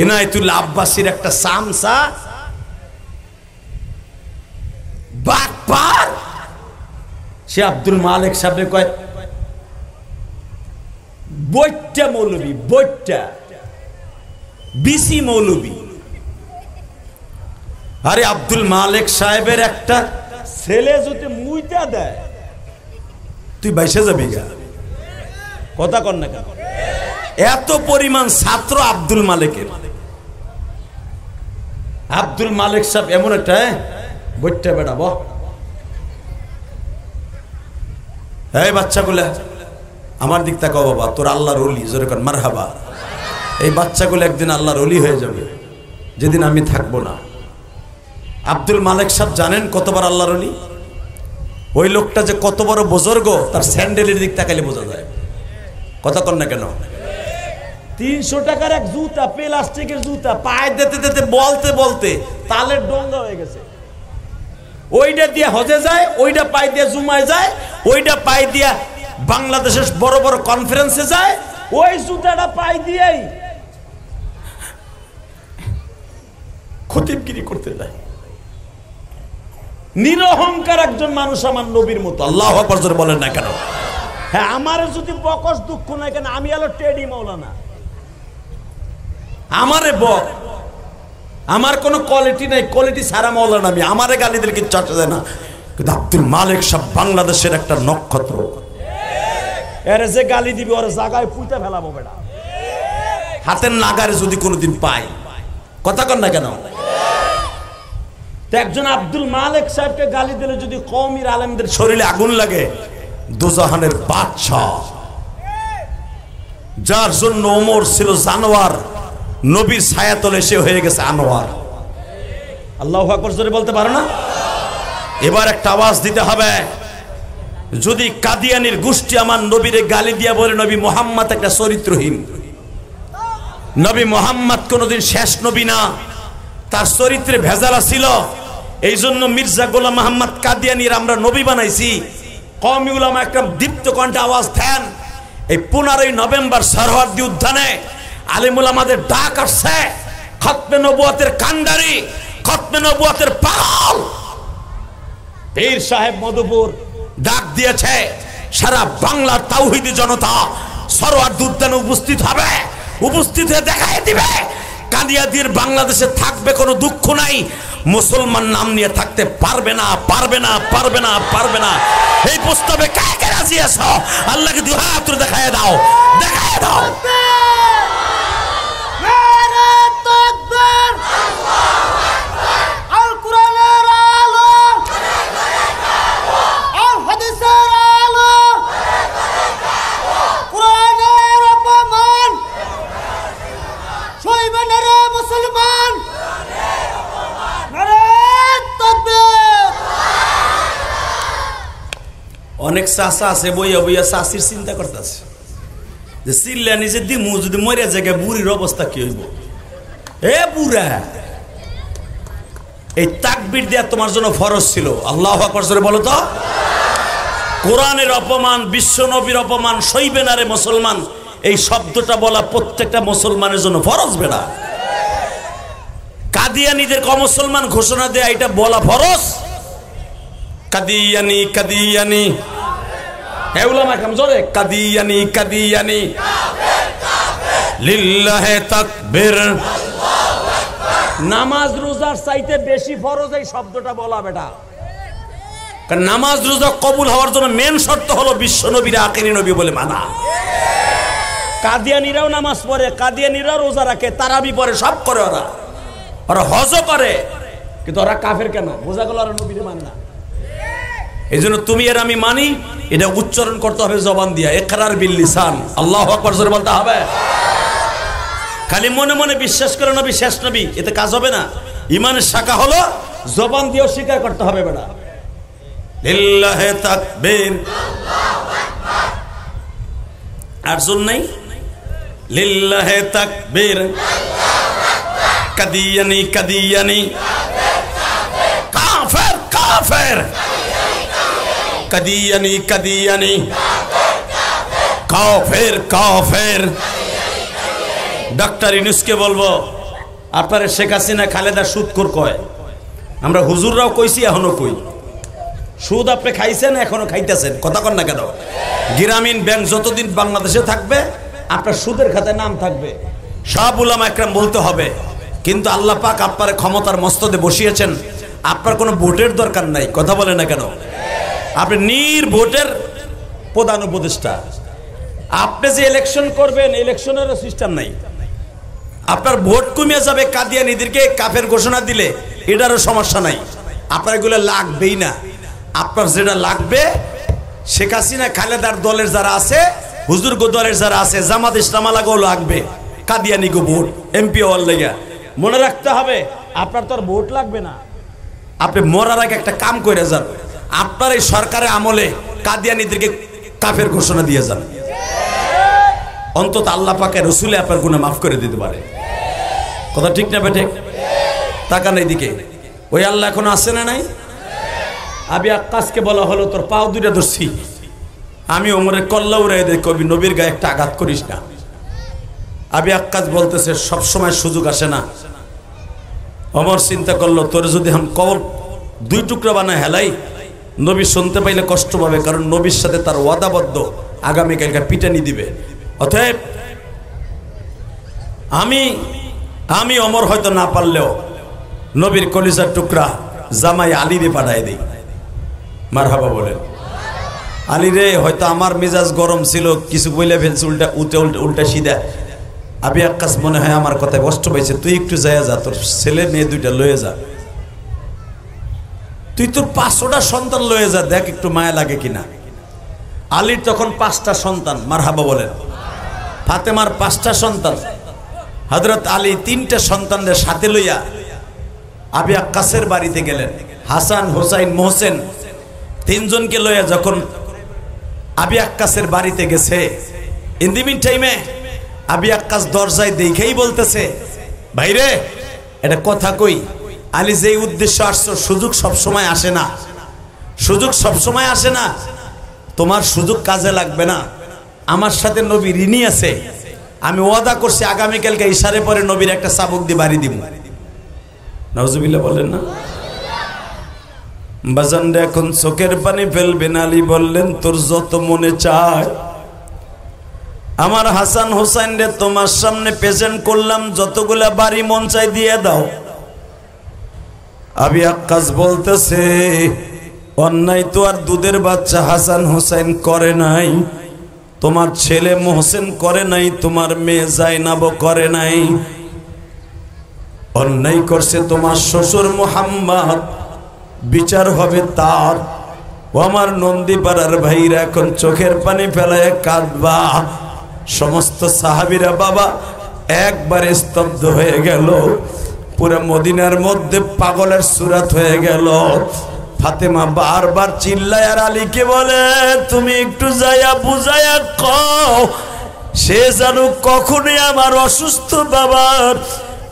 ইনায়েতুল্লাহ আব্বাসীর একটা সামসা বাটপার, সে আব্দুল মালিক সাহেব কয় বইটা মৌলবী, বইটা বিসি মৌলবী। আরে আব্দুল মালিক সাহেবের একটা ছেলে যদি মুইটা দেয়, তুই বাইসে যাবি গা। কথা কন না কেন? এত পরিমাণ ছাত্র আব্দুল মালিকের। আব্দুল মালিক সাহেব এমন একটা বইটা বেড়াবো, এই বাচ্চাগুলা আমার দিক তাকাও বাবা, তোর আল্লাহর ওলি, জোরে কর মারহাবা। এই বাচ্চাগুলো একদিন আল্লাহর ওলি হয়ে যাবে, যেদিন আমি থাকবো না। আব্দুল মালিক সাহেব জানেন কতবার আল্লাহর ওলি? ওই লোকটা যে কত বড় বুজুর্গ তার স্যান্ডেলের দিক তাকাইলে বোঝা যায়। কথা কন না কেন? 300 টাকার এক জুতা, প্লাস্টিকের জুতা, পায়ে দিতে দিতে বলতে বলতে তালের ডঙ্গা হয়ে গেছে। ওইটা দিয়ে হজে যায়, ওইটা পায়ে দিয়ে জুমায় যায়, ওইটা পায়ে দিয়া বাংলাদেশের বড় বড় কনফারেন্সে যায়, ওই জুতাটা পায়ে দিয়েই খতিবগিরি করতে যায়। নিরহংকার একজন মানুষ আমার নবীর মতো। আল্লাহু আকবার জোরে বলেন না কেন? হ্যাঁ, আমার যদি বকস দুঃখ নাই কেন, আমি হলো টেডি মাওলানা, আমারে বক, আমার কোনো কোয়ালিটি নাই, কোয়ালিটি সারা মাওলানা আমি, আমারে গালি দিলে কিছু চর্চা যায় না। কিন্তু আব্দুল মালিক সাহেব বাংলাদেশের একটা নক্ষত্র, এর যে গালি দিবি ওর জায়গায় পুঁতে ফেলাবো বেটা, হাতের নাগারে যদি কোনোদিন পাই। কথা কন না কেন? একজন আব্দুল মালিক সাহেবকে গালি দিলে যদি কওমির আলেমদের শরীরে আগুন লাগে, দুজাহানের বাদশাহ, যার জন্য ওমর ছিল জানোয়ার, নবীর ছায়াতলে সে হয়ে গেছে আনোয়ার। আল্লাহু আকবার জোরে বলতে পারো না? এবার একটা আওয়াজ দিতে হবে। যদি কাদিয়ানির গোষ্ঠী আমার নবীরে গালি দিয়া বলে নবী মুহাম্মদ একটা চরিত্রহীন, নবী মুহাম্মদ কোনদিন শেষ নবী না, তার চরিত্রে ভেজালা ছিল, এই জন্য মির্জা গোলাম মোহাম্মদ কাদিয়ানির আমরা নবী বানাইছি। কওমি উলামা একরাম দীপ্ত কণ্ঠে আওয়াজ দেন। এই 15ই নভেম্বর সরহদ্দি উদ্যানে আলেম উলামাদের ডাক আসছে, খতমে নবুয়তের কান্ডারি, খতমে নবুয়তের পাগল পীর সাহেব মধুপুর ডাক দিয়েছে, সারা বাংলার তাওহীদি জনতা সরহদ্দি উদ্যানে উপস্থিত হবে, উপস্থিত হয়ে দেখাই দিবে কাদিয়ানির বাংলাদেশে থাকবে কোনো দুঃখ নাই, মুসলমান নাম নিয়ে থাকতে পারবে না, পারবে না, পারবে না, পারবে না। এই প্রস্তাবে কে কে রাজি আছো? আল্লাহকে দুই হাত তুলে দেখায় দাও, দেখায় দাও। নারে তাকবীর, আল্লাহু আকবার। আল কোরআনের আলো, আল হাদিসের আলো, কোরআনের অপমান সইবে না রে মুসলমান। অনেক চাষা আছে বইয়া বইয়া চাষির চিন্তা করতেছে যে চিল্লা নিজে দিমু যদি মরে জায়গায় বুড়ির অবস্থা কি হইব। এ বুড়া, এই তাকবীর দেয়া তোমার জন্য ফরজ ছিল। আল্লাহু আকবার জোরে বলো তো। কোরআনের অপমান, বিশ্ব নবীর অপমান সইবে না রে মুসলমান। এই শব্দটা বলা প্রত্যেকটা মুসলমানের জন্য ফরজ। বেড়া কাদিয়ানীদের মুসলমান ঘোষণা দেয়া এটা বলা ফরজ। কাদিয়ানি কাদিয়ানি, হে উলামা কেরাম জোরে, কাদিয়ানি কাদিয়ানি, লিল্লাহে তাকবীর। নামাজ রোজার চাইতে বেশি ফরজ এই শব্দটা বলা বেটা। কারণ নামাজ রোজা কবুল হওয়ার জন্য মেন শর্ত হলো বিশ্ব নবীর আখেরি নবী বলে মানা। কাদিয়ানীরাও নামাজ পড়ে, কাদিয়ানীরাও রোজা রাখে, তারাবি পড়ে, সব করে ওরা, ওরা হজও করে, কিন্তু ওরা কাফের কেন? বোঝা গেল ওরা নবীর মানে না। এই জন্য তুমি আর আমি মানি, এটা উচ্চারণ করতে হবে জবান দিয়া, ইকরার বিল লিসান। আল্লাহু আকবার জোরে বলতে হবে। খালি মনে মনে বিশ্বাস করে নবী শেষ নবী, এতে কাজ হবে না। ইমানের শাখা হলো জবান দিয়েও স্বীকার করতে হবে বেটা। লিল্লাহে তাকবীর, আর শুন নাই, লিল্লাহে তাকবীর, কাদিয়ানি কাদিয়ানি, কাফের কাফের, কাদিয়ানি কাদিয়ানি, কাফের কাফের। ডক্টর ইউনূসকে বলবো, আপনারা শেখ হাসিনা খালেদা সুদখোর কয়, আমরা হুজুররাও কইছি, এখনো কই। সুদ আপনি খাইছেন, এখনো খাইতেছেন, কথা কন না কেন? গ্রামীণ ব্যাংক যতদিন বাংলাদেশে থাকবে আপনার সুদের খাতায় নাম থাকবে। সব উলামা একরাম বলতে হবে, কিন্তু আল্লাহ পাক আপনার ক্ষমতার মস্তদে বসিয়েছেন, আপনার কোনো ভোটের দরকার নাই। কথা বলে না কেন? আপনি নির্ভোটের প্রধান উপদেষ্টা। আপনি যে ইলেকশন করবেন, ইলেকশনেরও সিস্টেম নাই। আপনার ভোট কমিয়ে যাবে, কাদিয়ানীদেরকে কাফের ঘোষণা দিলে এটারও সমস্যা নাই। আপনার এগুলো লাগবেই না। আপনার যেটা লাগবে, শেখ হাসিনা খালেদার দলের যারা আছে, হুজুরগো দলের যারা আছে, জামাত ইসলামালাগো লাগবে কাদিয়ানীগো ভোট, এমপি হওয়ার লেগে। মনে রাখতে হবে, আপনার তো আর ভোট লাগবে না। আপনি মরার আগে একটা কাম করে যান, আপনার এই সরকারের আমলে কাদিয়ানীদেরকে কাফের ঘোষণা দিয়ে যান। অন্তত আল্লাহ পাকের রসুলে আপনার গুনাহ মাফ করে দিতে পারে। কথা ঠিক না বেঠে? তাকান এইদিকে, ওই আল্লাহ এখন আসে না নাই? আবি আক্কাসকে বলা হলো, তোর পাও দুইটা ধরছি, আমি ওমরের কল্লা উড়াই দেয়, কবি নবীর গায়ে একটা আঘাত করিস না। আবি আক্কাস বলতেছে, সবসময় সুযোগ আসে না। ওমর চিন্তা করলো, তোর যদি আমি কবর দুই টুকরা বানায় হেলাই, নবী শুনতে পাইলে কষ্ট পাবে, কারণ নবীর সাথে তার ওয়াদাবদ্ধ, আগামীকালকে পিটানি দিবে। অতএব আমি ওমর হয়তো না পারলেও নবীর কলিজার টুকরা জামাই আলীরে পাঠায় দিই। মারহাবা বলেন। আলীরে হয়তো আমার মেজাজ গরম ছিল, কিছু বইলে ফেলছে উল্টা সিধা। আবি আক্কাস মনে হয় আমার কথায় কষ্ট পাইছে, তুই একটু যায় যা, তোর ছেলে মেয়ে দুইটা লয়ে যা, তুই তোর 500টা সন্তান লয়ে যা, দেখ একটু মায়া লাগে কিনা। আলীর তখন 5টা সন্তান। মারহাবা বলেন। ফাতেমার 5টা সন্তান। হযরত আলী 3টা সন্তানদের সাথে লইয়া আবি আক্কাসের বাড়িতে গেলেন। হাসান, হোসাইন, মোহসেন 3জনকে লইয়া যখন আবি আক্কাসের বাড়িতে গেছে, ইন দি মিন টাইমে আবি আক্কাস দরজায় দেখেই বলতেছে, ভাইরে এটা কথা কই, আলী যেই উদ্দেশ্য আসছো, সুযোগ সবসময় আসে না, সুযোগ সবসময় আসে না, তোমার সুযোগ কাজে লাগবে না। আমার সাথে নবী ঋণী আছে, আমি ওয়াদা করছি আগামীকালকে ইশারে পরে নবীর একটা চাবুক দিয়ে বাড়ি দিব। নাউজুবিল্লাহ বলেন না? বাজানরা এখন চোখের পানি ফেলবেন। আলী বললেন, তোর যত মনে চায়, আমার হাসান হোসেন রে তোমার সামনে প্রেজেন্ট করলাম, যতগুলা বাড়ি মন চাই দিয়ে দাও। আবি আক্কাস বলতেছে, অন্যায় তো আর দুধের বাচ্চা হাসান হোসেন করে নাই, তোমার ছেলে মোহসেন করে নাই, তোমার মেয়ে জাইনাব করে নাই, অন্যায় করছে তোমার শ্বশুর মুহাম্মদ, বিচার হবে তার। ও আমার নন্দীপাড়ার ভাইরা এখন চোখের পানি ফেলায় কাঁদবা। সমস্ত সাহাবীরা বাবা একবারে স্তব্ধ হয়ে গেল। পুরো মদিনার মধ্যে পাগলের সুরাত হয়ে গেল। ফাতেমা বারবার চিল্লায় আর আলীকে বলে, তুমি একটু যাইয়া বুঝাইয়া কও, সে যেন কখনোই আমার অসুস্থ বাবার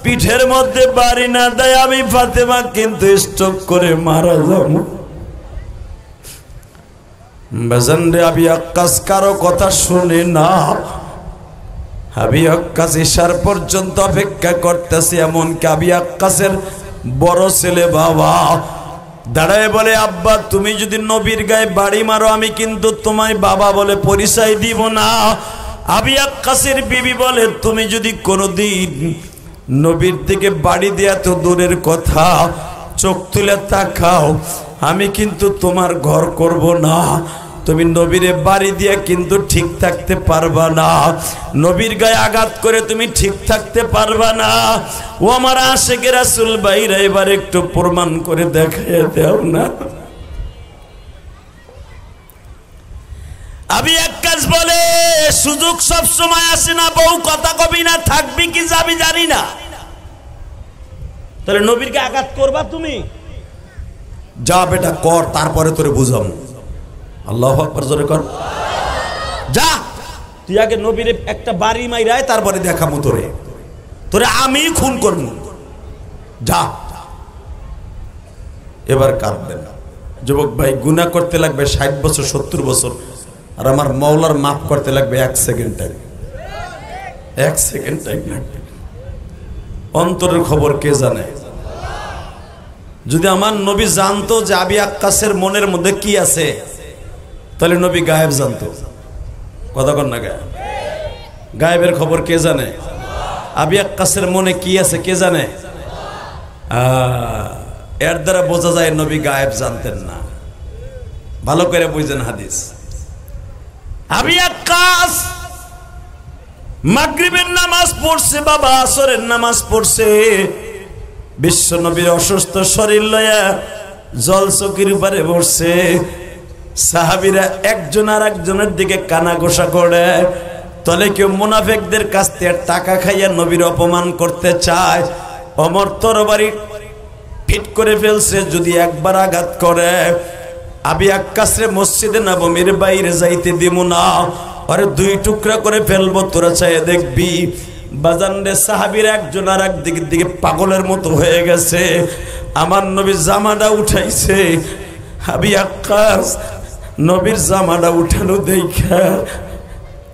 পিঠের মধ্যে বাড়ি না দেয়, আমি ফাতেমা কিন্তু স্ট্রোক করে মারা যাব। বেজান রে, আবি আক্কাস কারো কথা শুনে না। আবি আক্কাস ইশার পর্যন্ত অপেক্ষা করতেছে। এমনকি আবি আক্কাসের বড় ছেলে বাবা দাঁড়ায় বলে, আব্বা তুমি যদি নবীর গায়ে বাড়ি মারো আমি কিন্তু তোমায় বাবা বলে পরিচয় দিব না। আবি আক্কাসের বিবি বলে, তুমি যদি কোনোদিন নবীর দিকে বাড়ি দেয়া তো দূরের কথা, চোখ তুলে তাকাও, আমি কিন্তু তোমার ঘর করব না। তুমি নবীরে বাড়ি দিয়ে কিন্তু ঠিক থাকতে পারবা না, নবীর গায়ে আঘাত করে তুমি ঠিক থাকতে পারবা না। ও আমার আশিকে রাসূল ভাইরা, এবার একটু প্রমাণ করে দেখাইয়া দাও না। আবি আক্কাস বলে, সুযোগ সব সময় আসে না, বউ কথা কবি না, থাকবি কি যাবি জানি না। তাহলে নবীরকে আঘাত করবা তুমি? যা বেটা কর, তারপরে তোরে বুঝাম। আল্লাহু আকবার, জোরে কর। যা, তুই আগে নবীরে একটা বাড়ি মাইরায়, তারপরে দেখামু তোরে, তোরে আমি খুন করবো। যা। এবার কাঁদবেন যুবক ভাই, গুনাহ করতে লাগবে 60 বছর 70 বছর, আর আমার মওলার মাফ করতে লাগবে 1 সেকেন্ড টাইম। 1 সেকেন্ড টাইম লাগবে। অন্তরের খবর কে জানে? যদি আমার নবী জানতো যে আবি আক্কাসের মনের মধ্যে কি আছে, তাহলে নবী গায়েব জানতো। কথা কন না? গায়েবের খবর কে জানে? আবি আক্কাসের মনে কি আছে কে জানে? এর দ্বারা বোঝা যায় নবী গায়েব জানতেন না। ভালো করে বুঝেন হাদিস। আবি আক্কাস মাগরিবের নামাজ পড়ছে, বাবা আসরের নামাজ পড়ছে, বিশ্ব নবীর অসুস্থ শরীর লয়া জল চকির উপরে বসছে। সাহাবীরা একজন আর একজনের দিকে কানা ঘোষা করে, তলে কেউ মুনাফিকদের কাছ থেকে টাকা খাইয়া নবীর অপমান করতে চায়। ওমর তরবারি ফিট করে ফেলছে, যদি একবার আঘাত করে আবি আক্কাসরে মসজিদে নববীর বাইরে যাইতে দিব না, আরে 2 টুকরা করে ফেলবো, তোরা চাইয়ে দেখবি। বাজানরে, সাহাবীরা একজন আর একদিকের দিকে পাগলের মতো হয়ে গেছে। আমার নবীর জামাটা উঠাইছে, আবি আক্কাস নবীর জামাটা উঠানো দেখা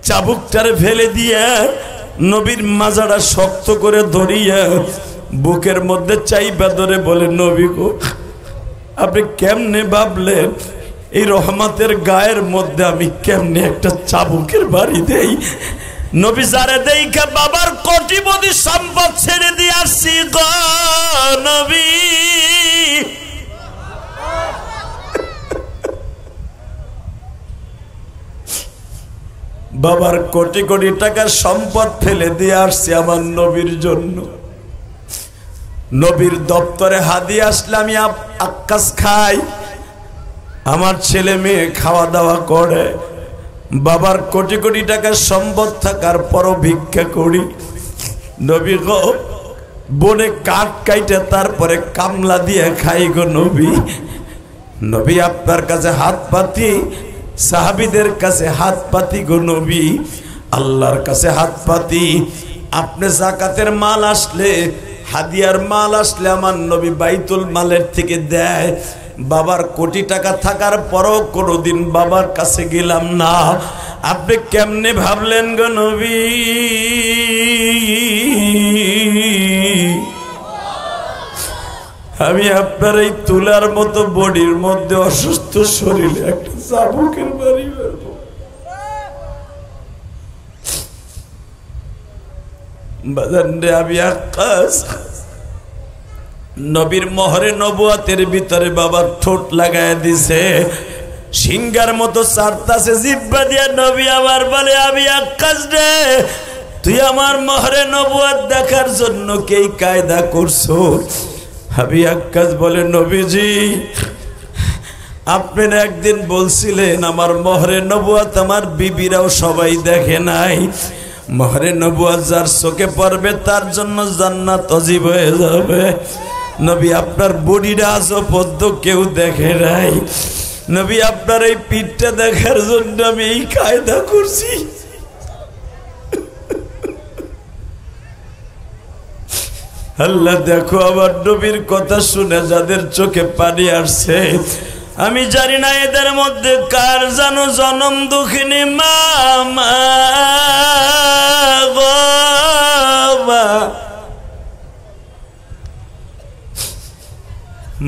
চাবুকটারে ফেলে দিয়া নবীর মাজাটা শক্ত করে ধরিয়া বুকের মধ্যে চাইবা ধরে বলে, নবী গো, আপনি কেমনে ভাবলেন এই রহমতের গায়ের মধ্যে আমি কেমনে একটা চাবুকের বাড়ি দেই? নবী যারে দেইখা বাবার কোটিপতি সম্পদ ছেড়ে দিয়ে আসছি গো নবী। বাবার কোটি কোটি টাকার সম্পদ ফেলে দিয়ে আসছি আমার নবীর জন্য। নবীর দপ্তরে হাদিয়া আসলে আমি আক্কাস খাই, আমার ছেলে মেয়ে খাওয়া দাওয়া করে, বাবার কোটি কোটি টাকার সম্পদ থাকার পরও ভিক্ষা করি। নবী গো, বনে কাঠ কাইটে তারপরে কামলা দিয়ে খাই গো নবী। নবী আপনার কাছে হাত পাতি, সাহাবীদের কাছে হাত পাতি গো নবী, আল্লাহর কাছে হাত পাতি। আপনি যাকাতের মাল আসলে, হাদিয়ার মাল আসলে আমার নবী বাইতুল মালের থেকে দেয়। বাবার কোটি টাকা থাকার পরও কোনোদিন বাবার কাছে গেলাম না। আপনি কেমনে ভাবলেন গো নবী? আমি আপনার এই তুলার মতো বডির মধ্যে অসুস্থ শরীরে একটা চাবুকের বাড়ি মারব? বাজানরে, আবি আক্কাস নবীর মোহরে নবুয়াতের ভিতরে বাবার ঠোঁট লাগায় দিছে, সিংহার মতো চারতাছে জিহ্বা দিয়া। নবী আবার বলে, আবি আক্কাস রে, তুই আমার মোহরে নবুয়াত দেখার জন্য কি কায়দা করছো? আবি আক্কাস বলে, নবীজি, আপনি একদিন বলছিলেন আমার মোহরে নবুয়াত আমার বিবিরাও সবাই দেখে নাই, মোহরে নবুয়াত যার চোখে পড়বে তার জন্য জান্নাত অজীব হয়ে যাবে। নবী আপনার বডিটা আজপদ্য কেউ দেখে নাই। নবী আপনার এই পিঠটা দেখার জন্য আমি এই কায়দা করছি। আল্লাহ দেখো আমার নবীর কথা শুনে যাদের চোখে পানি আসছে, আমি জানি না এদের মধ্যে কার জানো জনম দুঃখিনী মা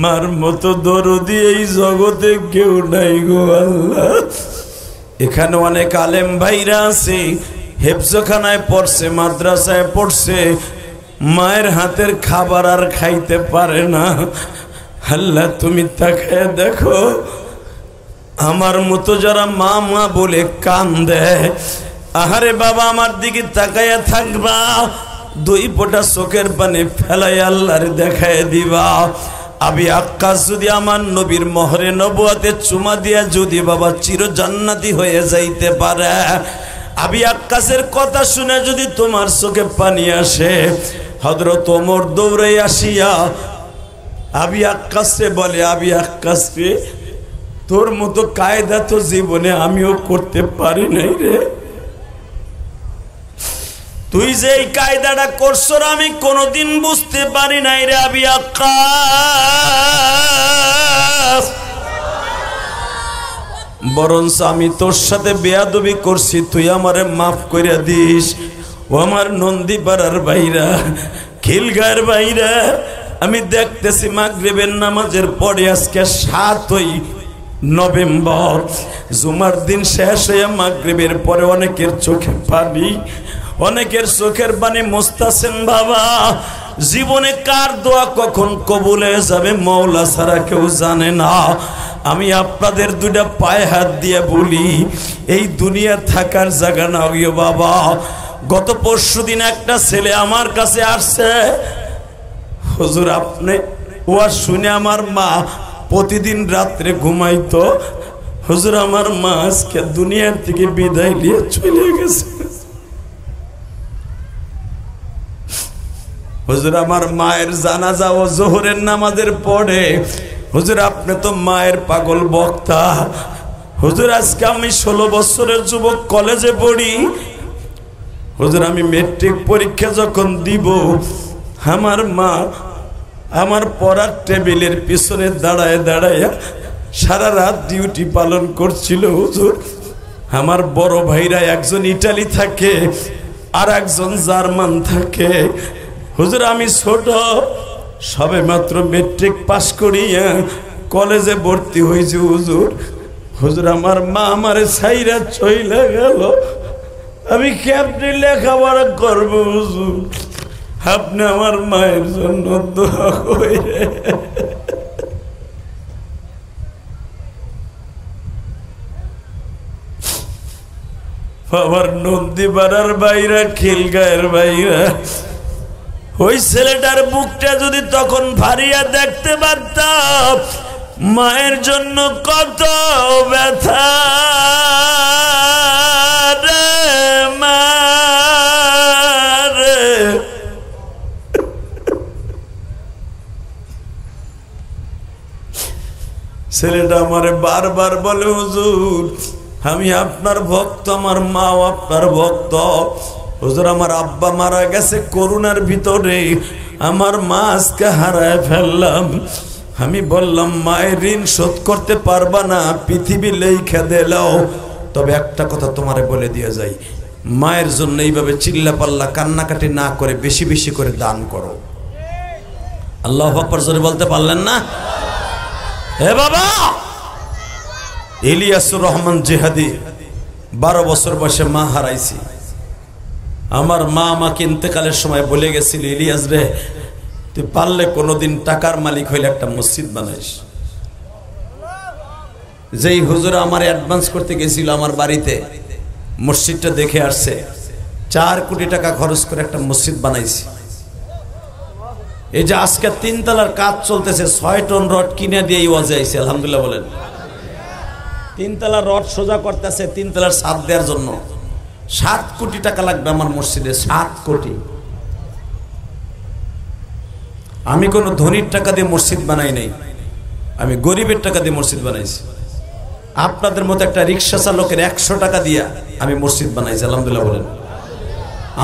মার মতো দরদি এই জগতে কেউ নাই গো আল্লাহ। এখানে অনেক আলেম ভাইরা আছে, হেফজখানায় পড়ছে, মাদ্রাসায় পড়ছে, মায়ের হাতের খাবার আর খাইতে পারে না। আল্লাহ তুমি তাকায় দেখো আমার মতো যারা মা মা বলে কান্দে, আহারে বাবা আমার দিকে তাকায়া থাকবা, দুই ফোঁটা চোখের পানি ফেলাই আল্লাহরে দেখায় দিবা। আবি আক্কাস যদি আমার নবীর মোহরে নবুয়াতে চুমা দিয়া যদি বাবা চির জান্নাতি হয়ে যাইতে পারে, আবি আক্কাসের কথা শুনে যদি তোমার চোখে পানি আসে, হযরত ওমর দৌড়ে আসিয়া আবি আক্কাসে বলে, আবি আক্কাস রে, তোর মতো কায়দা তো জীবনে আমিও করতে পারি নাই রে। তুই যে এই কায়দাটা করছর আমি কোনোদিন বুঝতে পারি নাই রে আবি আক্কাস। বরঞ্চ আমি তোর সাথে বেয়াদবি করছি, তুই আমারে মাফ করে দিস। ও আমার নন্দীপাড়ার ভাইরা, খিলগাঁয়ের ভাইরা, আমি দেখতেছি মাগরিবের নামাজের পরে আজকে 7ই নভেম্বর, জুমার দিন শেষ হয়ে মাগরিবের পরে অনেকের চোখে পানি, অনেকের চোখের পানি মুছতাছেন বাবা। জীবনে কার দোয়া কখন কবুল হয়ে যাবে মওলা ছাড়া কেউ জানে না। আমি আপনাদের দুইটা পায়ে হাত দিয়ে বলি, এই দুনিয়া থাকার জায়গা না গিয়ে বাবা। গত পরশুদিন একটা ছেলে আমার কাছে আসছে, হুজুর আপনি ওয়াজ শুনে আমার মা প্রতিদিন রাত্রে ঘুমাইতো, হুজুর আমার মা আজকে দুনিয়ার থেকে বিদায় নিয়ে চলে গেছে। হুজুর আমার মায়ের জানাজা ও জোহরের নামাজের পরে, হুজুর আপনি তো মায়ের পাগল বক্তা। হুজুর আজকে আমি 16 বছরের যুবক, কলেজে পড়ি। হুজুর আমি মেট্রিক পরীক্ষা যখন দিব, আমার মা আমার পড়ার টেবিলের পিছনে দাঁড়ায় দাঁড়ায় সারা রাত ডিউটি পালন করছিল। হুজুর আমার বড় ভাইরা একজন ইটালি থাকে আর একজন জার্মান থাকে। হুজুর আমি ছোট, সবে মাত্র মেট্রিক পাস করিয়া কলেজে ভর্তি হয়েছি। হুজুর হুজুর আমার মা আমারে ছাইরা চইলা গেল, আমি কেমনে লেখাপড়া করবো হুজুর? আপনি আমার মায়ের জন্য দোয়া করে। আমার নন্দীপাড়ার বাইরা, খিলগাঁয়ের বাইরা, ওই ছেলেটার বুকটা যদি তখন ভারিয়া দেখতে পারতাম, মায়ের জন্য কত ব্যথা রে মা রে। ছেলেটা আমারে বারবার বলে, হুজুর আমি আপনার ভক্ত, আমার মাও আপনার ভক্ত। হুজুর আমার আব্বা মারা গেছে করোনার ভিতরে, আমার মা আজকে হারায় ফেললাম। আমি বললাম মায়ের ঋণ শোধ করতে পারবা না, পৃথিবী লেখা দিলাও, তবে একটা কথা তোমারে বলে দিয়ে যাই, মায়ের জন্য এইভাবে চিল্লা পাল্লা কান্নাকাটি না করে বেশি বেশি করে দান করো। আল্লাহু আকবার জোরে বলতে পারলেন না? হে বাবা, ইলিয়াসুর রহমান জিহাদি 12 বছর বয়সে মা হারাইছি। আমার মা আমাকে ইন্তেকালের সময় বলে গেছিল, ইলিয়াস রে তুই পারলে কোনোদিন টাকার মালিক হইলে একটা মসজিদ বানাইস। যেই হুজুর আমার অ্যাডভান্স করতে গেছিল আমার বাড়িতে, মসজিদটা দেখে আসছে, 4 কোটি টাকা খরচ করে একটা মসজিদ বানাইছি। এই যে আজকে 3 তলার কাজ চলতেছে, 6 টন রড কিনে দিয়ে এই ওয়াজে আইছে, আলহামদুলিল্লাহ বলেন। 3 তলার রড সোজা করতেছে 3 তলার ছাদ দেওয়ার জন্য। 7 কোটি টাকা লাগবে আমার মসজিদে, 7 কোটি। আমি কোনো ধনীর টাকা দিয়ে মসজিদ বানাই নাই, আমি গরিবের টাকা দিয়ে মসজিদ বানাইছি। আপনাদের মতো একটা রিক্সা চালকের 100 টাকা দিয়া আমি মসজিদ বানাইছি, আলহামদুলিল্লাহ বলেন।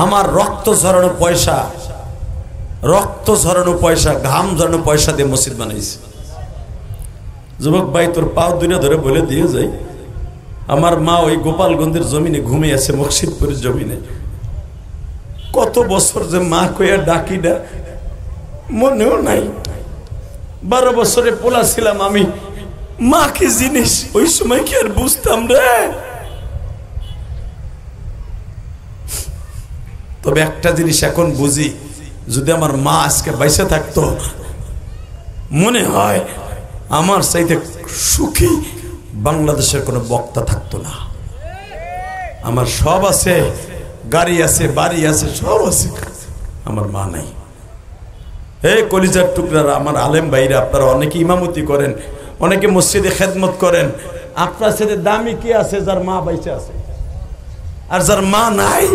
আমার রক্ত ঝরানো পয়সা, ঘাম ঝরানো পয়সা দিয়ে মসজিদ বানাইছি। যুবক ভাই, তোর পাও দুইটা ধরে বলে দিয়ে যাই, আমার মা ওই গোপালগঞ্জের জমিনে ঘুমিয়ে আছে, মকসিদপুরের জমিনে। কত বছর যে মা কইয়া ডাকি না মনেও নাই। 12 বছরে পোলা ছিলাম আমি, মা কি জিনিস ওই সময় কি আর বুঝতাম রে। তবে একটা জিনিস এখন বুঝি, যদি আমার মা আজকে বাইসে থাকতো, মনে হয় আমার চাইতে সুখী বাংলাদেশের কোনো বক্তা থাকতো না। আমার সব আছে, গাড়ি আছে, বাড়ি আছে, সব আছে, আমার মা নাই। এই কলিজার টুকরারা, আমার আলেম ভাইরা, আপনারা অনেকে ইমামতি করেন, অনেকে মসজিদে খেদমত করেন। আপনার সাথে দামি কি আছে যার মা বাইচে আছে? আর যার মা নাই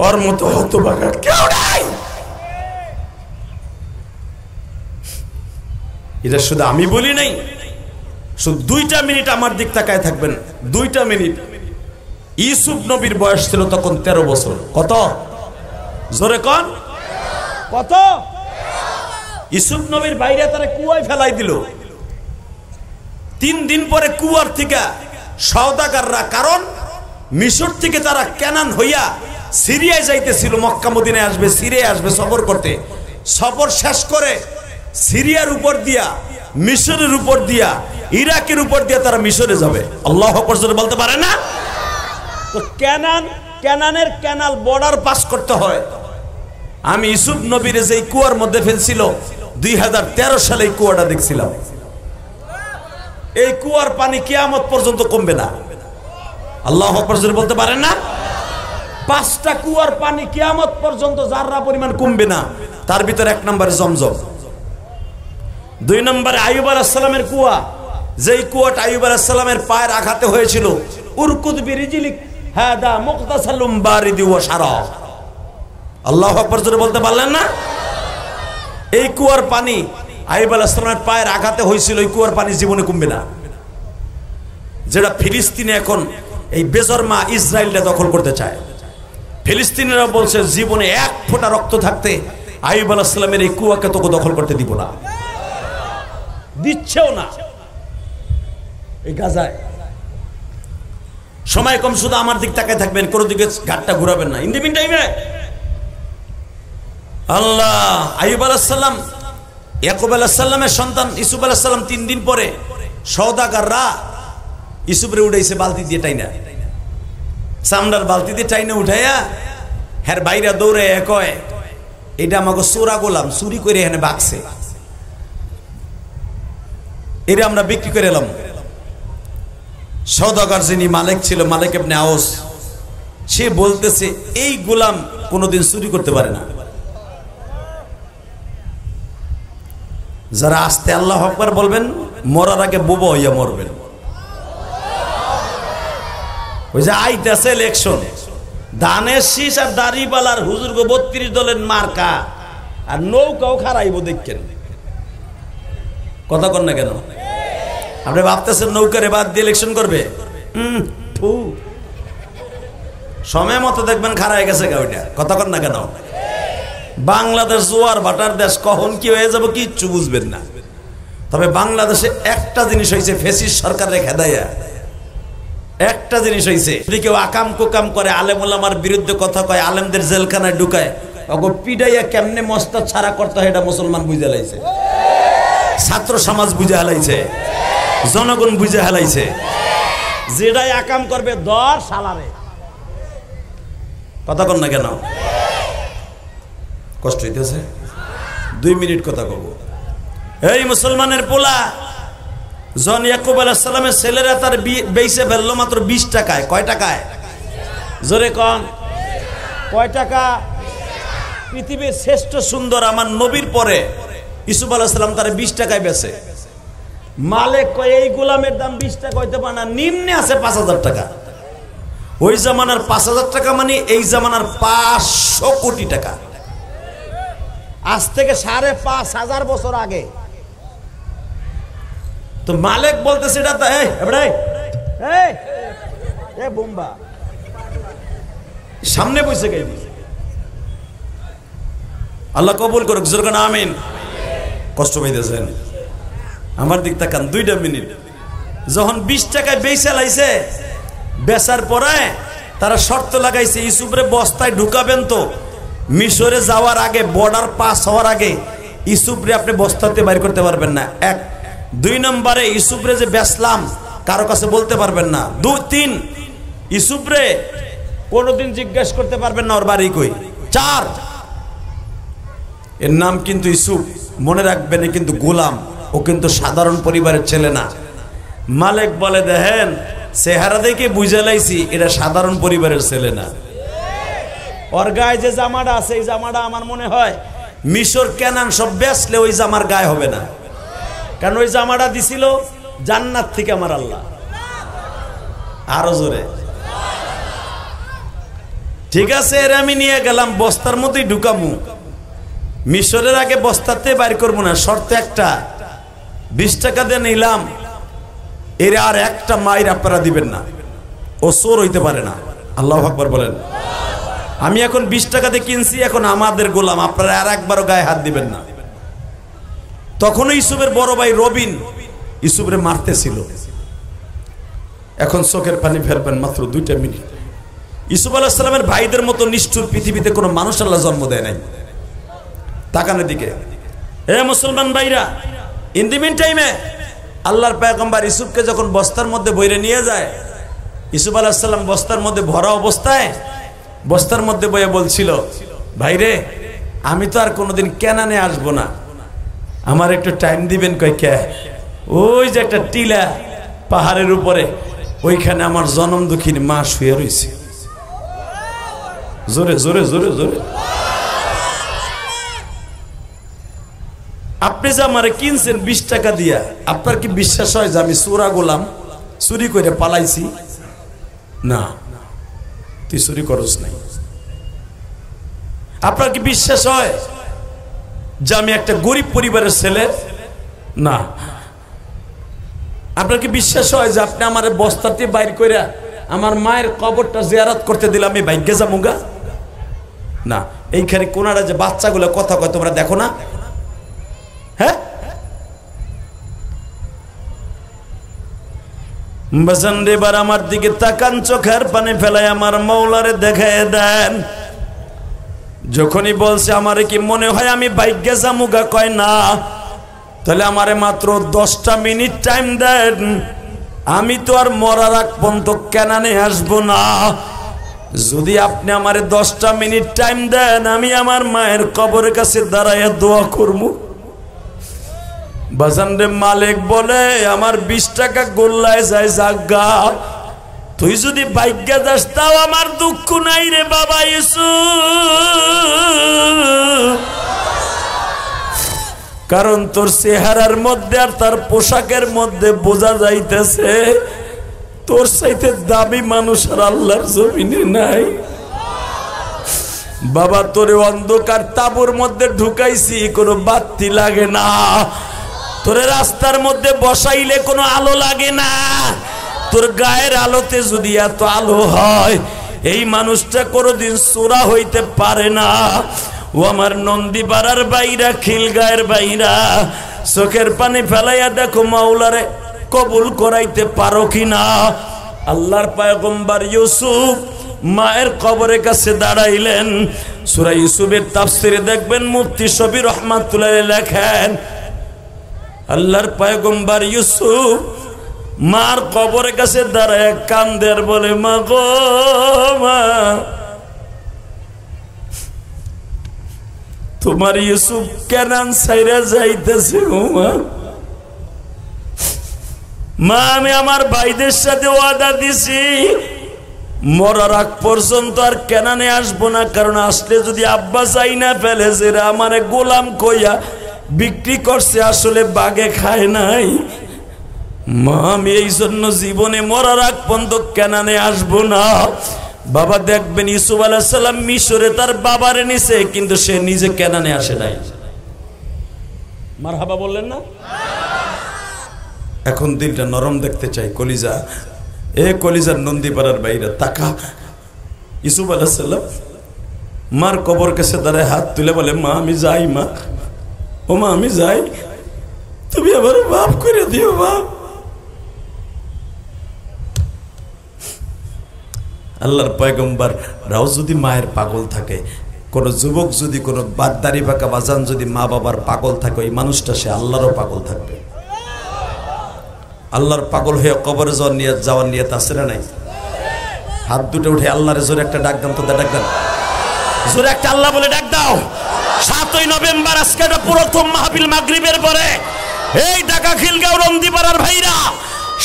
ওর মতো হতভাগা কেউ নাই। এটা শুধু আমি বলি নাই, শুধু 2টা মিনিট আমার দিক তাকায় থাকবেন, 2টা মিনিট। ইউসুফ নবীর বয়স ছিল তখন 13 বছর। কত? জোরে কন, কত? ইউসুফ নবীর বাইরে তারা কুয়ায় ফেলাই দিল। 3 দিন পরে কুয়ার থেকে সওদাগাররা, কারণ মিশর থেকে তারা কানান হইয়া সিরিয়ায় যাইতেছিল, মক্কা মদিনায় আসবে, সিরিয়ায় আসবে সফর করতে। সফর শেষ করে সিরিয়ার উপর দিয়া, মিশরের উপর দিয়া, ইরাকের উপর দিয়া তারা মিশরে যাবে। আল্লাহু আকবার জোরে বলতে পারে না? তো কানানের ক্যানাল বর্ডার পাস করতে হয়। আমি ইউসুফ নবীর যে কুয়ার মধ্যে ফেলছিল 2013 সালে এই কুয়াটা দেখছিলাম। এই কুয়ার পানি কিয়ামত পর্যন্ত কমবে না। আল্লাহু আকবার জোরে বলতে পারেন না? 5টা কুয়ার পানি কিয়ামত পর্যন্ত যাররা পরিমাণ কমবে না। তার ভিতরে 1 নম্বরে জমজম, 2 নম্বরে আইয়ুব আলাইহিস সালামের কুয়া, যেই কুয়াটা আইয়ুব আলাইহিস সালামের পায়ের আঘাতে হয়েছিল। উরকুদ বিরিজলিক হাদা মুকতাসালুম বারিদি ওয়া শারাব। আল্লাহু আকবার জোরে বলতে পারলেন না? এই কুয়ার পানি আইয়ুব আলাইহিস সালামের পায়ের আঘাতে হয়েছিল, এই কুয়ার পানি জীবনে কমবে না। যেটা ফিলিস্তিনে এখন এই বেজরমা ইসরায়েলটা দখল করতে চায়। ফিলিস্তিনিরা বলছে জীবনে 1 ফোঁটা রক্ত থাকতে আইয়ুব আলাইহিস সালামের এই কুয়াকে তোকে দখল করতে দিব না, দিচ্ছেও না। এই গাজায় সময় কম, শুধু আমার দিক তাকায় থাকবেন, কোনো দিকে ঘাটটা ঘুরাবেন না। ইন দ্য মিন টাইমে আল্লাহ আইয়ুব আলাইহিস সালাম, ইয়াকুব আলাইহিস সালামের সন্তান ইউসুফ আলাইহিস সালাম 3 দিন পরে সওদাগাররা ইউসুফরে উঠাইছে বালতি দিয়ে টাইনা, চামড়ার বালতি দিয়ে টাইনা উঠাইয়া হের বাইরা দৌড়ে কয়, এটা আমাকে চোরা গোলাম, চুরি করে এখানে বাকছে, এটা আমরা বিক্রি করে এলাম। সওদাগর যিনি মালিক ছিল, মালিক ইবনে আওস, সে বলতেছে এই গোলাম কোনোদিন চুরি করতে পারে না। যারা আস্তে আল্লাহু আকবার বলবেন, মরার আগে বোবা হইয়া মরবেন। ওই যে আইতাছে ইলেকশন, ধানের শীষ আর দাড়িপালার হুজুর গো 32 দলের মার্কা, আর নৌকাও খারাইব দেখেন। কথা কন না কেন? আপনি ভাবতেছেন নৌকারে বাদ দিয়ে ইলেকশন করবে? সময় মতো দেখবেন খারাই গেছে গাউটা। কথা কন না কেন? বাংলাদেশ জোয়ার ভাটার দেশ, কখন কি হয়ে যাবে কিচ্ছু বুঝবেন না। তবে বাংলাদেশে একটা জিনিস হয়েছে, ফেসিস সরকারের খেদাইয়া একটা জিনিস হয়েছে, যদি কেউ আকাম কুকাম করে, আলেম ওলামার বিরুদ্ধে কথা কয়, আলেমদের জেলখানায় ঢুকায়, ওগো পিডাইয়া কেমনে মস্তাদ ছাড়া করতে হয় এটা মুসলমান বুঝে হালাইছে, ছাত্র সমাজ বুঝে হালাইছে, জনগণ বুঝে হালাইছে। যেটাই আকাম করবে দর সালারে। কথা কন না কেন? কষ্ট হইতেছে? 2 মিনিট কথা কব। এই মুসলমানের পোলা জন ইয়াকুব আলাইহিস সালামের ছেলেরা তার বেইছে ফেললো মাত্র 20 টাকায়। কয় টাকায়? জোরে কন, কয় টাকা? পৃথিবীর শ্রেষ্ঠ সুন্দর আমার নবীর পরে ইউসুফ আলাইহিস সালাম তার 20 টাকায় বেচে। মালিক কয় এই গোলামের দাম 20 টাকা হইতে পারে না, নিম্নে আছে 5000 টাকা। ওই জামানার 5000 টাকা মানে এই জামানার 500 কোটি টাকা। আজ থেকে 5,500 বছর আগে। তো মালিক বলতেছে এটা তো বোম্বা সামনে বসে গেছে। আল্লাহ কবুল করুক, জোরে আমিন। কষ্ট পাইতেছেন? আমার দিক তাকান 2টা মিনিট। যখন 20 টাকায় বেচা লাইছে, বেচার পরে তারা শর্ত লাগাইছে ইউসুফরে বস্তায় ঢুকাবেন তো মিশরে যাওয়ার আগে, বর্ডার পাস হওয়ার আগে ইউসুফরে আপনি বস্তাতে বাইর করতে পারবেন না। 1 2 নম্বরে ইউসুফরে যে বেচলাম কারো কাছে বলতে পারবেন না। 2 3 ইউসুফরে কোনোদিন জিজ্ঞেস করতে পারবেন না ওর বাড়ি কই। 4 এর নাম কিন্তু ইউসুফ, মনে রাখবেন কিন্তু গোলাম, ও কিন্তু সাধারণ পরিবারের ছেলে না। মালিক বলে দেখেন চেহারা দেখে বুঝে লাইছি এটা সাধারণ পরিবারের ছেলে না। ওর গায়ে যে জামাটা আছে এই জামাটা আমার মনে হয় মিশর কেনান সব বেচলে ওই জামার গায়ে হবে না, কারণ ওই জামাটা দিছিল জান্নাত থেকে আমার আল্লাহ। আরো জোরে ঠিক আছে, এর আমি নিয়ে গেলাম বস্তার মধ্যেই ঢুকামু, মিশরের আগে বস্তাতে বাইর করবো না, শর্ত একটা 20 টাকা দিয়ে নিলাম, এর আর একটা মাইর আপনারা দিবেন না, ও চোর হইতে পারে না। আল্লাহু আকবার বলেন। আমি এখন 20 টাকাতে কিনছি, এখন আমাদের গোলাম, আপনারা আর একবারও গায়ে হাত দিবেন না। তখন ইউসুফের বড় ভাই রবিন ইউসুফরে মারতেছিল। এখন চোখের পানি ফেলবেন মাত্র 2টা মিনিট। ইউসুফ আলাইহিস সালামের ভাইদের মতো নিষ্ঠুর পৃথিবীতে কোনো মানুষ আল্লাহ জন্ম দেয় নাই। তাকানের দিকে এ মুসলমান ভাইরা, ইন দি মিন টাইমে আল্লাহর পয়গম্বর ইউসুফকে যখন বস্তার মধ্যে বইরে নিয়ে যায়, ইউসুফ আলাইহিস সালাম বস্তার মধ্যে ভরা অবস্থায় বস্তার মধ্যে বইয়ে বলছিল, ভাইরে আমি তো আর কোনোদিন কেনানে আসবো না, আমার একটু টাইম দিবেন। কই কে? ওই যে একটা টিলা পাহাড়ের উপরে, ওইখানে আমার জনম দুঃখিনী মা শুয়ে রয়েছে। জোরে জোরে জোরে জোরে। আপনি যে আমারে কিনছেন 20 টাকা দিয়া, আপনার কি বিশ্বাস হয় যে আমি চোরা গোলাম, চুরি করে পালাইছি? না, তুই চুরি করস নাই। আপনার কি বিশ্বাস হয় যে আমি একটা গরিব পরিবারের ছেলে? না। আপনার কি বিশ্বাস হয় যে আপনি আমার বস্তাতে বাইর করে আমার মায়ের কবরটা জিয়ারত করতে দিলে আমি ভাগ্যে যামুগা? না। এইখানে কোনারা যে বাচ্চাগুলো কথা কয় তোমরা দেখো না? হ্যাঁ, বাজান রে, এবার আমার দিকে তাকান, চোখের পানি ফেলায় আমার মৌলারে দেখায় দেন। যখনই বলছে আমারে কি মনে হয় আমি ভাগ্যে যামুগা, কয় না, তাহলে আমারে মাত্র 10টা মিনিট টাইম দেন, আমি তো আর মরার আগ পর্যন্ত কেনানে আসবো না। যদি আপনি আমারে 10টা মিনিট টাইম দেন, আমি আমার মায়ের কবরের কাছে দাঁড়াইয়া দোয়া করবো। বাজান রে, মালিক বলে আমার 20 টাকা গোল্লায় যায় জাগা, তুই যদি ভাগ্যে যাস তাও আমার দুঃখ নাই রে বাবা ইউসুফ, কারণ তোর চেহারার মধ্যে আর তার পোশাকের মধ্যে বোঝা যাইতেছে তোর চাইতে দামি মানুষ আর আল্লাহর জমিনে নাই। বাবা তোরে অন্ধকার তাঁবুর মধ্যে ঢুকাইছি, কোনো বাতি লাগে না, তোরে রাস্তার মধ্যে বসাইলে কোনো আলো লাগে না, তোর গায়ের আলোতে যদি এত আলো হয় এই মানুষটা কোনোদিন চোরা হইতে পারে না। ও আমার নন্দী পাড়ার বাইরা, খিল গায়ের বাইরা, চোখের পানি ফেলাইয়া দেখো মাওলারে কবুল করাইতে পারো কিনা। আল্লাহর পয়গম্বর ইউসুফ মায়ের কবরের কাছে দাঁড়াইলেন। সূরা ইউসুফের তাফসিরে দেখবেন মুফতি শফি রহমাতুল্লাহ লেখেন, আল্লাহর পয়গম্বর ইউসুফ মার কবরের কাছে দাঁড়ায় কান্দের, বলে মা গো মা, তোমার ইউসুফ কেনান ছাইরা যাইতেছে গো মা। মা আমি আমার ভাইদের সাথে ওয়াদা দিছি মরার আগ পর্যন্ত আর কেনানে আসবো না, কারণ আসলে যদি আব্বা চাই না ফেলে যে আমারে গোলাম কইয়া বিক্রি করছে, আসলে বাগে খায় নাই। মা আমি এই জন্য জীবনে মরার আগ পর্যন্ত কেনানে আসবো না। বাবা দেখবেন ইউসুফ আলাইহিস সালাম মিশরে তার বাবারে নিছে, কিন্তু সে নিজে কেনানে আসে নাই। মারহাবা বললেন না? এখন দিলটা নরম দেখতে চাই, কলিজা, এ কলিজার নন্দীপাড়ার বাইরে তাকা। ইউসুফ আলাইহিস সালাম মার কবর কাছে দাঁড়ায় হাত তুলে বলে, মা আমি যাই, মা ও মা আমি যাই, তুমি আবার মাফ করে দিও মা। আল্লাহর পয়গম্বর রাও যদি মায়ের পাগল থাকে, কোন যুবক যদি কোনো বাদদারি বাঁকা বাজান যদি মা বাবার পাগল থাকে, ওই মানুষটা সে আল্লাহরও পাগল থাকবে। আল্লাহর পাগল হয়ে কবরে যাওয়ার নিয়ত আছে না নাই? হাত দুটো উঠে আল্লাহর জোরে একটা ডাক দাও তো, ডাক দাও জোরে একটা আল্লাহ বলে ডাক দাও। 7ই নভেম্বর আজকে প্রথম মাহফিল মাগরিবের পরে এই ঢাকা খিলগাঁও রন্দিপাড়ার ভাইরা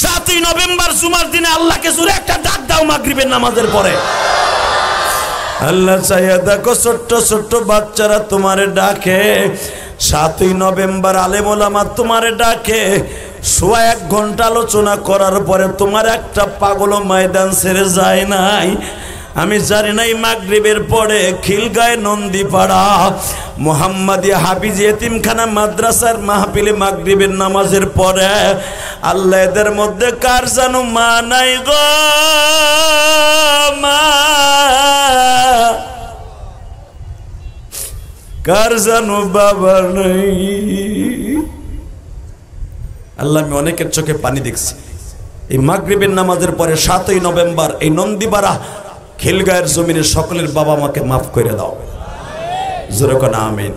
7ই নভেম্বর জুমার দিনে আল্লাহকে জোরে একটা ডাক দাও মাগরিবের নামাজের পরে। আল্লাহ চাইয়া দেখো ছোট্ট ছোট্ট বাচ্চারা তোমারে ডাকে। 7ই নভেম্বর আলেম ওলামা তোমারে ডাকে। 1.5 ঘন্টা আলোচনা করার পরে তোমার একটা পাগল ময়দান ছেড়ে যায় নাই। আমি জানি নাই মাগরিবের পরে খিলগাঁয় নন্দীপাড়া মুহাম্মাদিয়া হাফিজ এতিমখানা মাদ্রাসার মাহফিলে মাগরিবের নামাজের পরে আল্লাহ এদের মধ্যে কার জানো মা নাই গো, মা কার জানো বাবা নাই। আল্লাহ আমি অনেকের চোখে পানি দেখছি। এই মাগরিবের নামাজের পরে 7ই নভেম্বর এই নন্দীপাড়া খিলগাঁয়ের জমিনে সকলের বাবা মাকে মাফ করে দাও। জোরে কোন আমিন।